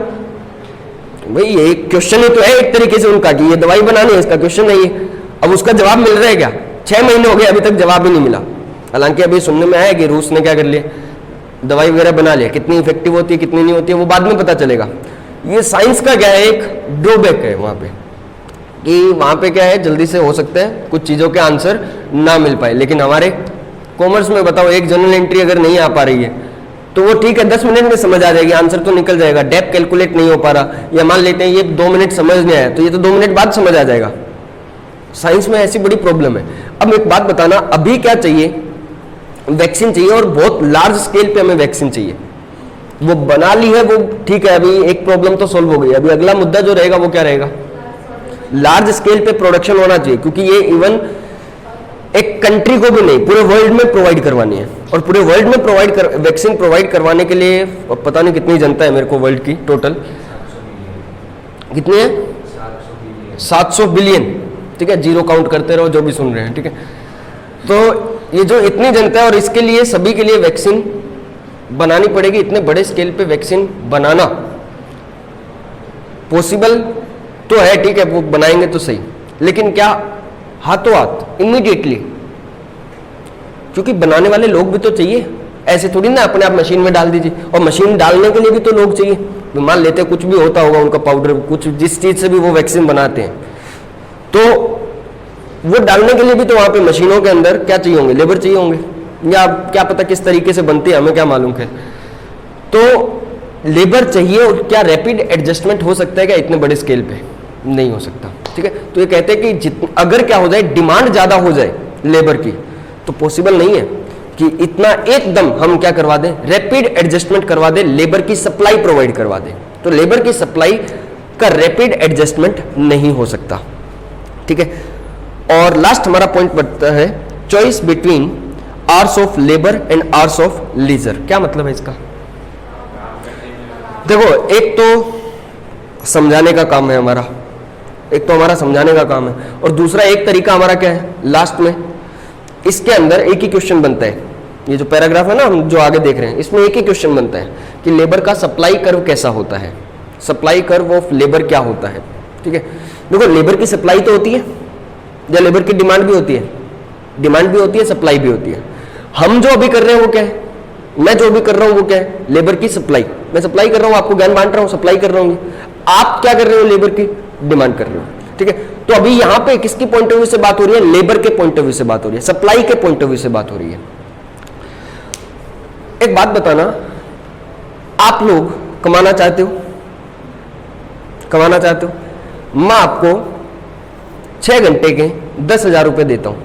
भाई ये क्वेश्चन ही तो है एक तरीके से उनका कि ये दवाई बनानी है, इसका क्वेश्चन नहीं है, अब उसका जवाब मिल रहा है क्या? 6 महीने हो गए अभी तक जवाब ही नहीं मिला। हालांकि अभी सुनने में आया कि रूस ने क्या कर लिया, दवाई वगैरह बना लिया, कितनी इफेक्टिव होती है कितनी नहीं होती है वो बाद में पता चलेगा। ये साइंस का क्या है, एक ड्रॉबैक है वहां पे, कि वहां पे क्या है, जल्दी से हो सकता है कुछ चीजों के आंसर ना मिल पाए। लेकिन हमारे कॉमर्स में बताओ, एक जर्नल एंट्री अगर नहीं आ पा रही है तो वो ठीक है 10 मिनट में समझ आ जाएगी, आंसर तो निकल जाएगा। डेप्थ कैलकुलेट नहीं हो पा रहा, या मान लेते हैं ये 2 मिनट समझ नहीं आया, तो ये तो 2 मिनट बाद समझ आ जाएगा। साइंस में ऐसी बड़ी प्रॉब्लम है। अब एक बात बताना, अभी क्या चाहिए, वैक्सीन चाहिए, और बहुत लार्ज स्केल पे हमें वैक्सीन चाहिए। वो बना ली है वो ठीक है, अभी एक प्रॉब्लम तो सोल्व हो गई। अभी अगला मुद्दा जो रहेगा वो क्या रहेगा, लार्ज स्केल पे प्रोडक्शन होना चाहिए, क्योंकि ये इवन एक कंट्री को भी नहीं, पूरे वर्ल्ड में प्रोवाइड करवानी है। और पूरे वर्ल्ड में वैक्सीन प्रोवाइड करवाने के लिए पता नहीं कितनी जनता है मेरे को वर्ल्ड की टोटल, कितनी है, 700 बिलियन। ठीक है, जीरो काउंट करते रहो जो भी सुन रहे हैं। ठीक है, तो ये जो इतनी जनता है और इसके लिए सभी के लिए वैक्सीन बनानी पड़ेगी। इतने बड़े स्केल पे वैक्सीन बनाना पॉसिबल तो है, ठीक है, वो बनाएंगे तो सही, लेकिन क्या हाथों हाथ इमीडिएटली? क्योंकि बनाने वाले लोग भी तो चाहिए, ऐसे थोड़ी ना अपने आप मशीन में डाल दीजिए, और मशीन डालने के लिए भी तो लोग चाहिए। मान लेते कुछ भी होता होगा उनका पाउडर, कुछ जिस चीज से भी वो वैक्सीन बनाते हैं, तो वो डालने के लिए भी तो वहां पे मशीनों के अंदर क्या चाहिए होंगे, लेबर चाहिए होंगे, या क्या पता किस तरीके से बनती है, हमें क्या मालूम है। तो लेबर चाहिए, और क्या रैपिड एडजस्टमेंट हो सकता है क्या इतने बड़े स्केल पे? नहीं हो सकता। ठीक है, तो ये कहते हैं कि अगर क्या हो जाए, डिमांड ज्यादा हो जाए लेबर की, तो पॉसिबल नहीं है कि इतना एकदम हम क्या करवा दें, रैपिड एडजस्टमेंट करवा दें, लेबर की सप्लाई प्रोवाइड करवा दें। तो लेबर की सप्लाई का रैपिड एडजस्टमेंट नहीं हो सकता। ठीक है, और लास्ट हमारा पॉइंट बढ़ता है, choice between hours of labour and hours of leisure. क्या मतलब है इसका? देखो एक तो समझाने का काम है हमारा, एक तो हमारा समझाने का काम है, और दूसरा एक तरीका हमारा क्या है, लास्ट में इसके अंदर एक ही क्वेश्चन बनता है। ये जो पैराग्राफ है ना हम जो आगे देख रहे हैं, इसमें एक ही क्वेश्चन बनता है कि लेबर का सप्लाई कर्व कैसा होता है, सप्लाई कर्व ऑफ लेबर क्या होता है। ठीक है, देखो लेबर की सप्लाई तो होती है, या लेबर की डिमांड भी होती है, डिमांड भी होती है, सप्लाई भी होती है। हम जो अभी कर रहे हैं वो क्या है, मैं जो अभी कर रहा हूं वो क्या है, लेबर की सप्लाई। मैं सप्लाई कर रहा हूं, आपको ज्ञान बांट रहा हूं, सप्लाई कर रहा हूं। आप क्या कर रहे हो, लेबर की डिमांड कर रहे हो। ठीक है, तो अभी यहां पे किसकी पॉइंट ऑफ व्यू से बात हो रही है, लेबर के पॉइंट ऑफ व्यू से बात हो रही है, सप्लाई के पॉइंट ऑफ व्यू से बात हो रही है। एक बात बताना, आप लोग कमाना चाहते हो, कमाना चाहते हो, मैं आपको 6 घंटे के 10,000 रुपए देता हूं,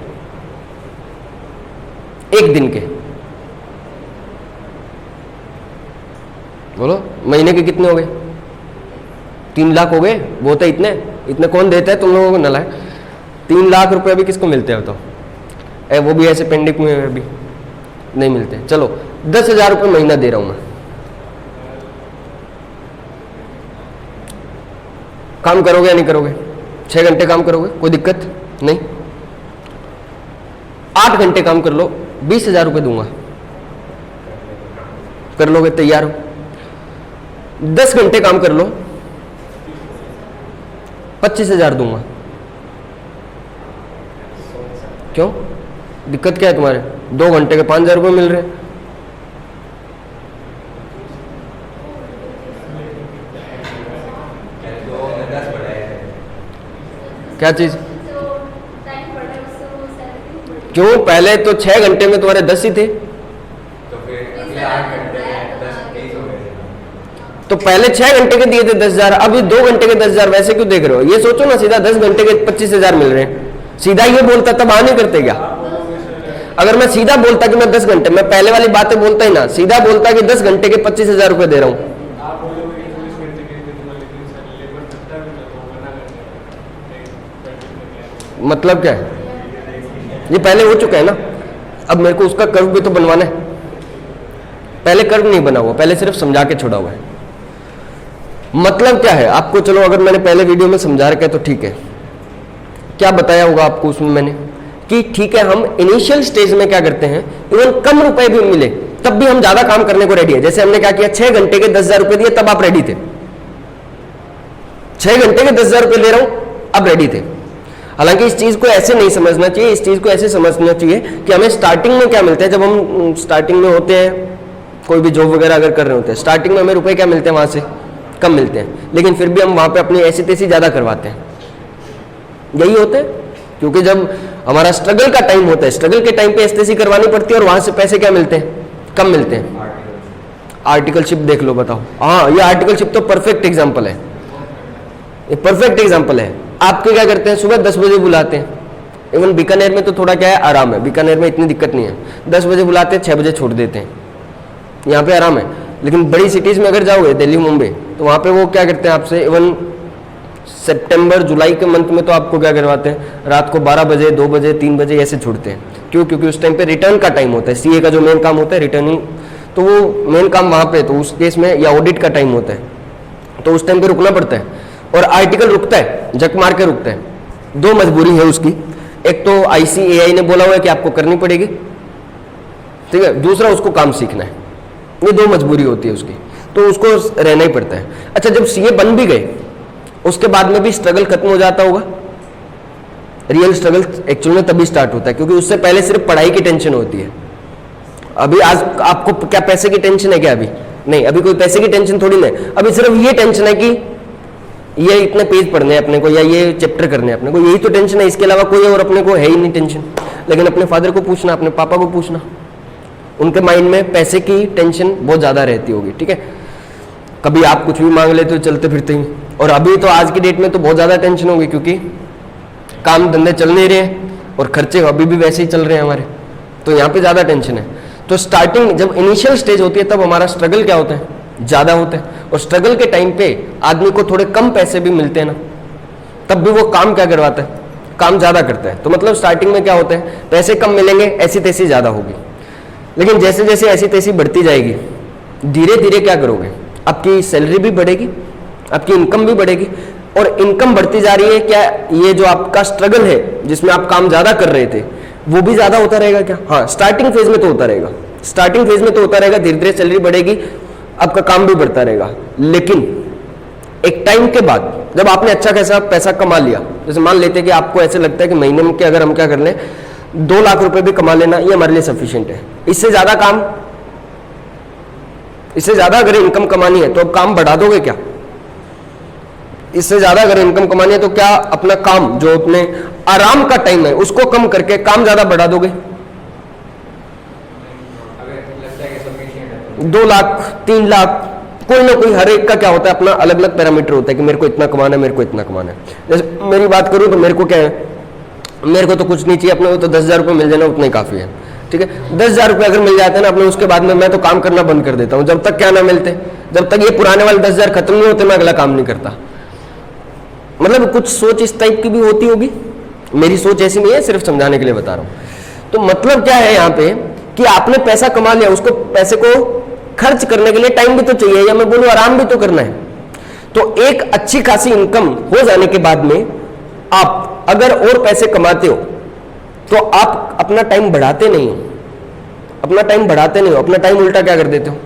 एक दिन के। बोलो महीने के कितने हो गए? 3 लाख हो गए। वो तो इतने इतने कौन देता है तुम लोगों को नलायक? 3 लाख रुपए अभी किसको मिलते हैं? तो वो भी ऐसे पेंडिंग में अभी नहीं मिलते। चलो 10,000 रुपये महीना दे रहा हूं मैं, काम करोगे या नहीं करोगे? 6 घंटे काम करोगे, कोई दिक्कत नहीं। 8 घंटे काम कर लो, 20,000 रुपये दूंगा, कर लोगे? तैयार हो? 10 घंटे काम कर लो, 25,000 दूंगा। क्यों, दिक्कत क्या है तुम्हारे? 2 घंटे के 5,000 रुपये मिल रहे। क्या चीज? क्यों? पहले तो 6 घंटे में तुम्हारे 10 ही थे, तो पहले 6 घंटे के दिए थे 10,000, अभी 2 घंटे के 10,000, वैसे क्यों देख रहे हो? ये सोचो ना, सीधा 10 घंटे के 25,000 मिल रहे हैं। सीधा ये बोलता तब नहीं करते क्या? अगर मैं सीधा बोलता कि मैं 10 घंटे, मैं पहले वाली बातें बोलता ही ना, सीधा बोलता कि 10 घंटे के 25,000 रुपये दे रहा हूं, मतलब क्या है? ये पहले हो चुका है ना, अब मेरे को उसका कर्व भी तो बनवाना है। पहले कर्व नहीं बना हुआ, पहले सिर्फ समझा के छोड़ा हुआ है। मतलब क्या है आपको? चलो अगर मैंने पहले वीडियो में समझा रखा है तो ठीक है। क्या बताया होगा आपको उसमें मैंने कि ठीक है, हम इनिशियल स्टेज में क्या करते हैं, इवन कम रुपए भी मिले तब भी हम ज्यादा काम करने को रेडी है। जैसे हमने क्या किया, 6 घंटे के 10,000 रुपए दिए, तब आप रेडी थे। 6 घंटे के 10,000 रुपए ले रहा हूं, अब रेडी थे। हालांकि इस चीज को ऐसे नहीं समझना चाहिए, इस चीज को ऐसे समझना चाहिए कि हमें स्टार्टिंग में क्या मिलता है। जब हम स्टार्टिंग में होते हैं, कोई भी जॉब वगैरह अगर कर रहे होते हैं, स्टार्टिंग में हमें रुपए क्या मिलते हैं, वहां से कम मिलते हैं, लेकिन फिर भी हम वहां पे अपनी ऐसी तैसी ज्यादा करवाते हैं। यही होता है, क्योंकि जब हमारा स्ट्रगल का टाइम होता है, स्ट्रगल के टाइम पे ऐसी तैसी करवानी पड़ती है और वहां से पैसे क्या मिलते हैं, कम मिलते हैं। आर्टिकलशिप देख लो, बताओ। हाँ, ये आर्टिकलशिप तो परफेक्ट एग्जाम्पल है, ये परफेक्ट एग्जाम्पल है। आपके क्या करते हैं, सुबह 10 बजे बुलाते हैं। इवन बीकानेर में तो थोड़ा क्या है, आराम है, बीकानेर में इतनी दिक्कत नहीं है। 10 बजे बुलाते हैं, 6 बजे छोड़ देते हैं, यहाँ पे आराम है। लेकिन बड़ी सिटीज में अगर जाओगे, दिल्ली मुंबई, तो वहां पे वो क्या करते हैं आपसे, इवन सितंबर जुलाई के मंथ में तो आपको क्या करवाते हैं, रात को 12 बजे 2 बजे 3 बजे ऐसे छोड़ते हैं। क्यों? क्योंकि उस टाइम पे रिटर्न का टाइम होता है। सीए का जो मेन काम होता है रिटर्निंग, तो वो मेन काम वहां पे, तो उस केस में, या ऑडिट का टाइम होता है, तो उस टाइम पे रुकना पड़ता है। और आर्टिकल रुकता है, जक मार के रुकता है। 2 मजबूरी है उसकी, एक तो ICAI ने बोला हुआ है कि आपको करनी पड़ेगी, ठीक है, दूसरा उसको काम सीखना है। ये 2 मजबूरी होती है उसकी, तो उसको रहना ही पड़ता है। अच्छा, जब सीए बन भी गए, उसके बाद में भी स्ट्रगल खत्म हो जाता होगा। रियल स्ट्रगल एक्चुअल में तभी स्टार्ट होता है, क्योंकि उससे पहले सिर्फ पढ़ाई की टेंशन होती है। अभी आज आपको क्या पैसे की टेंशन है क्या? अभी नहीं, अभी कोई पैसे की टेंशन थोड़ी नहीं, अभी सिर्फ ये टेंशन है कि ये इतने पेज पढ़ने हैं अपने को, या ये चैप्टर करने हैं अपने को, यही तो टेंशन है। इसके अलावा कोई और अपने को है ही नहीं टेंशन। लेकिन अपने फादर को पूछना, अपने पापा को पूछना, उनके माइंड में पैसे की टेंशन बहुत ज्यादा रहती होगी, ठीक है। कभी आप कुछ भी मांग लेते हो चलते फिरते ही, और अभी तो आज की डेट में तो बहुत ज्यादा टेंशन होगी, क्योंकि काम धंधे चल नहीं रहे और खर्चे अभी भी वैसे ही चल रहे हैं हमारे, तो यहाँ पे ज्यादा टेंशन है। तो स्टार्टिंग जब इनिशियल स्टेज होती है, तब हमारा स्ट्रगल क्या होता है, ज्यादा होता है। और स्ट्रगल के टाइम पे आदमी को थोड़े कम पैसे भी मिलते हैं ना, तब भी वो काम क्या करवाता है, काम ज्यादा करता है। तो मतलब स्टार्टिंग में क्या होता है, पैसे कम मिलेंगे, ऐसी तैसी ज्यादा होगी। लेकिन जैसे जैसे ऐसी तैसी बढ़ती जाएगी, धीरे धीरे क्या करोगे, आपकी सैलरी भी बढ़ेगी, आपकी इनकम भी बढ़ेगी। और इनकम बढ़ती जा रही है क्या, ये जो आपका स्ट्रगल है जिसमें आप काम ज्यादा कर रहे थे, वो भी ज्यादा होता रहेगा क्या? हाँ, स्टार्टिंग फेज में तो होता रहेगा, स्टार्टिंग फेज में तो होता रहेगा, धीरे धीरे सैलरी बढ़ेगी, आपका काम भी बढ़ता रहेगा। लेकिन एक टाइम के बाद जब आपने अच्छा खासा पैसा कमा लिया, जैसे मान लेते हैं कि आपको ऐसे लगता है कि महीने में कि अगर हम क्या कर लें 2 लाख रुपए भी कमा लेना, ये हमारे लिए सफिशिएंट है। इससे ज्यादा काम, इससे ज्यादा अगर इनकम कमानी है तो अब काम बढ़ा दोगे क्या? इससे ज्यादा अगर इनकम कमानी है तो क्या अपना काम, जो अपने आराम का टाइम है, उसको कम करके काम ज्यादा बढ़ा दोगे? 2 लाख 3 लाख, कोई ना कोई, हर एक का क्या होता है, अपना अलग अलग पैरामीटर होता है कि मेरे को इतना कमाना है, मेरे को इतना कमाना है। जैसे मेरी बात करूं तो मेरे को क्या है, मेरे को तो कुछ नहीं चाहिए, अपने को तो 10,000 रुपये मिल जाना उतना ही काफी है, ठीक है। 10,000 रुपये अगर मिल जाते हैं ना अपने, उसके बाद में मैं तो काम करना बंद कर देता हूं, जब तक क्या ना मिलते। जब तक ये पुराने वाले 10,000 खत्म नहीं होते मैं अगला काम नहीं करता। मतलब कुछ सोच इस टाइप की भी होती होगी, मेरी सोच ऐसी नहीं है, सिर्फ समझाने के लिए बता रहा हूं। तो मतलब क्या है यहाँ पे कि आपने पैसा कमा लिया, उसको पैसे को खर्च करने के लिए टाइम भी तो चाहिए, या मैं बोलूं आराम भी तो करना है। तो एक अच्छी खासी इनकम हो जाने के बाद में आप अगर और पैसे कमाते हो तो आप अपना टाइम बढ़ाते नहीं हो, अपना टाइम बढ़ाते नहीं हो, अपना टाइम उल्टा क्या कर देते हो,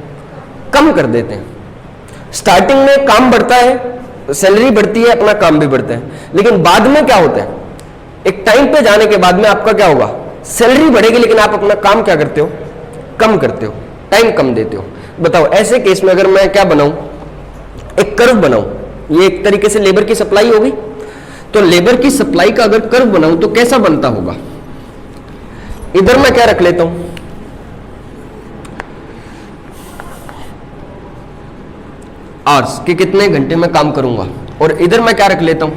कम कर देते हैं। स्टार्टिंग में काम बढ़ता है, सैलरी बढ़ती है, अपना काम भी बढ़ता है, लेकिन बाद में क्या होता है, एक टाइम पे जाने के बाद में आपका क्या होगा, सैलरी बढ़ेगी लेकिन आप अपना काम क्या करते हो, कम करते हो, टाइम कम देते हो। बताओ ऐसे केस में अगर मैं क्या बनाऊं, एक कर्व बनाऊं, ये एक तरीके से लेबर की सप्लाई होगी, तो लेबर की सप्लाई का अगर कर्व बनाऊं तो कैसा बनता होगा। इधर मैं क्या रख लेता हूं, आवर्स कि कितने घंटे में काम करूंगा, और इधर मैं क्या रख लेता हूं,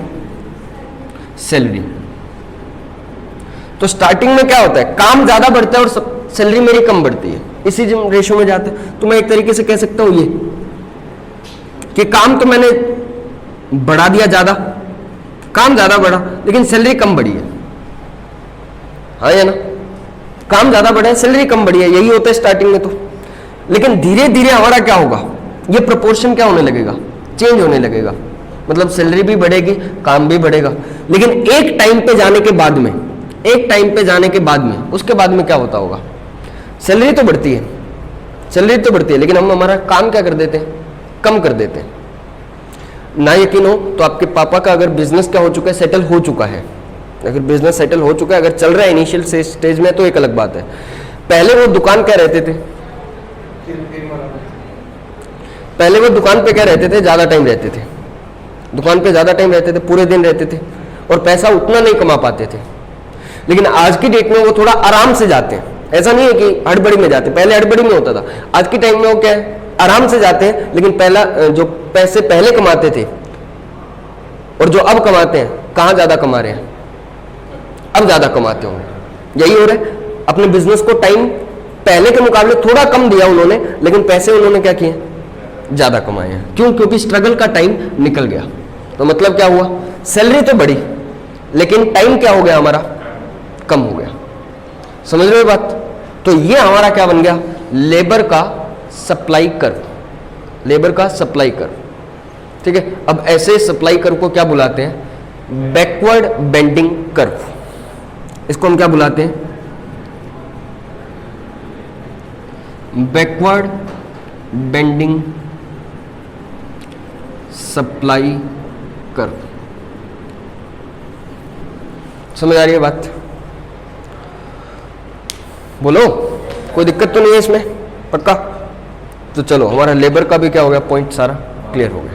सैलरी। तो स्टार्टिंग में क्या होता है, काम ज्यादा बढ़ता है और सैलरी मेरी कम बढ़ती है, इसी रेशो में जाते हैं। तो मैं एक तरीके से कह सकता हूं ये कि काम तो मैंने बढ़ा दिया ज्यादा, काम ज्यादा बढ़ा लेकिन सैलरी कम बढ़ी है, हाँ या ना, काम ज्यादा बढ़ा है सैलरी कम बढ़ी है, यही होता है स्टार्टिंग में। तो लेकिन धीरे धीरे हमारा क्या होगा, ये प्रोपोर्शन क्या होने लगेगा, चेंज होने लगेगा, मतलब सैलरी भी बढ़ेगी, काम भी बढ़ेगा। लेकिन एक टाइम पे जाने के बाद में, एक टाइम पे जाने के बाद में, उसके बाद में क्या होता होगा, सैलरी तो बढ़ती है, सैलरी तो बढ़ती है, लेकिन हम हमारा काम क्या कर देते हैं, कम कर देते हैं। ना यकीन हो तो आपके पापा का अगर बिजनेस क्या हो चुका है, सेटल हो चुका है, अगर बिजनेस सेटल हो चुका है, अगर चल रहा है इनिशियल स्टेज में, तो एक अलग बात है। पहले वो दुकान क्या रहते थे, पहले वो दुकान पे क्या रहते थे, ज्यादा टाइम रहते थे, दुकान पे ज्यादा टाइम रहते थे, पूरे दिन रहते थे, और पैसा उतना नहीं कमा पाते थे। लेकिन आज की डेट में वो थोड़ा आराम से जाते हैं, ऐसा नहीं है कि हड़बड़ी में जाते, पहले हड़बड़ी में होता था, आज के टाइम में वो क्या है, आराम से जाते हैं। लेकिन पहला जो पैसे पहले कमाते थे और जो अब कमाते हैं, कहां ज्यादा कमा रहे हैं, अब ज्यादा कमाते होंगे, यही हो रहा है। अपने बिजनेस को टाइम पहले के मुकाबले थोड़ा कम दिया उन्होंने, लेकिन पैसे उन्होंने क्या किए, ज्यादा कमाए हैं। क्यों, क्योंकि स्ट्रगल का टाइम निकल गया। तो मतलब क्या हुआ, सैलरी तो बढ़ी लेकिन टाइम क्या हो गया हमारा, कम हो गया। समझ रहे हो बात। तो ये हमारा क्या बन गया, लेबर का सप्लाई कर्व, लेबर का सप्लाई कर्व, ठीक है। अब ऐसे सप्लाई कर्व को क्या बुलाते हैं, बैकवर्ड बेंडिंग कर्व। इसको हम क्या बुलाते हैं, बैकवर्ड बेंडिंग सप्लाई कर्व। समझ आ रही है बात, बोलो, कोई दिक्कत तो नहीं है इसमें, पक्का। तो चलो हमारा लेबर का भी क्या हो गया, पॉइंट सारा क्लियर हो गया,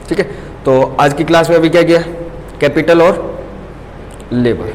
ठीक है। तो आज की क्लास में अभी क्या किया, कैपिटल और लेबर।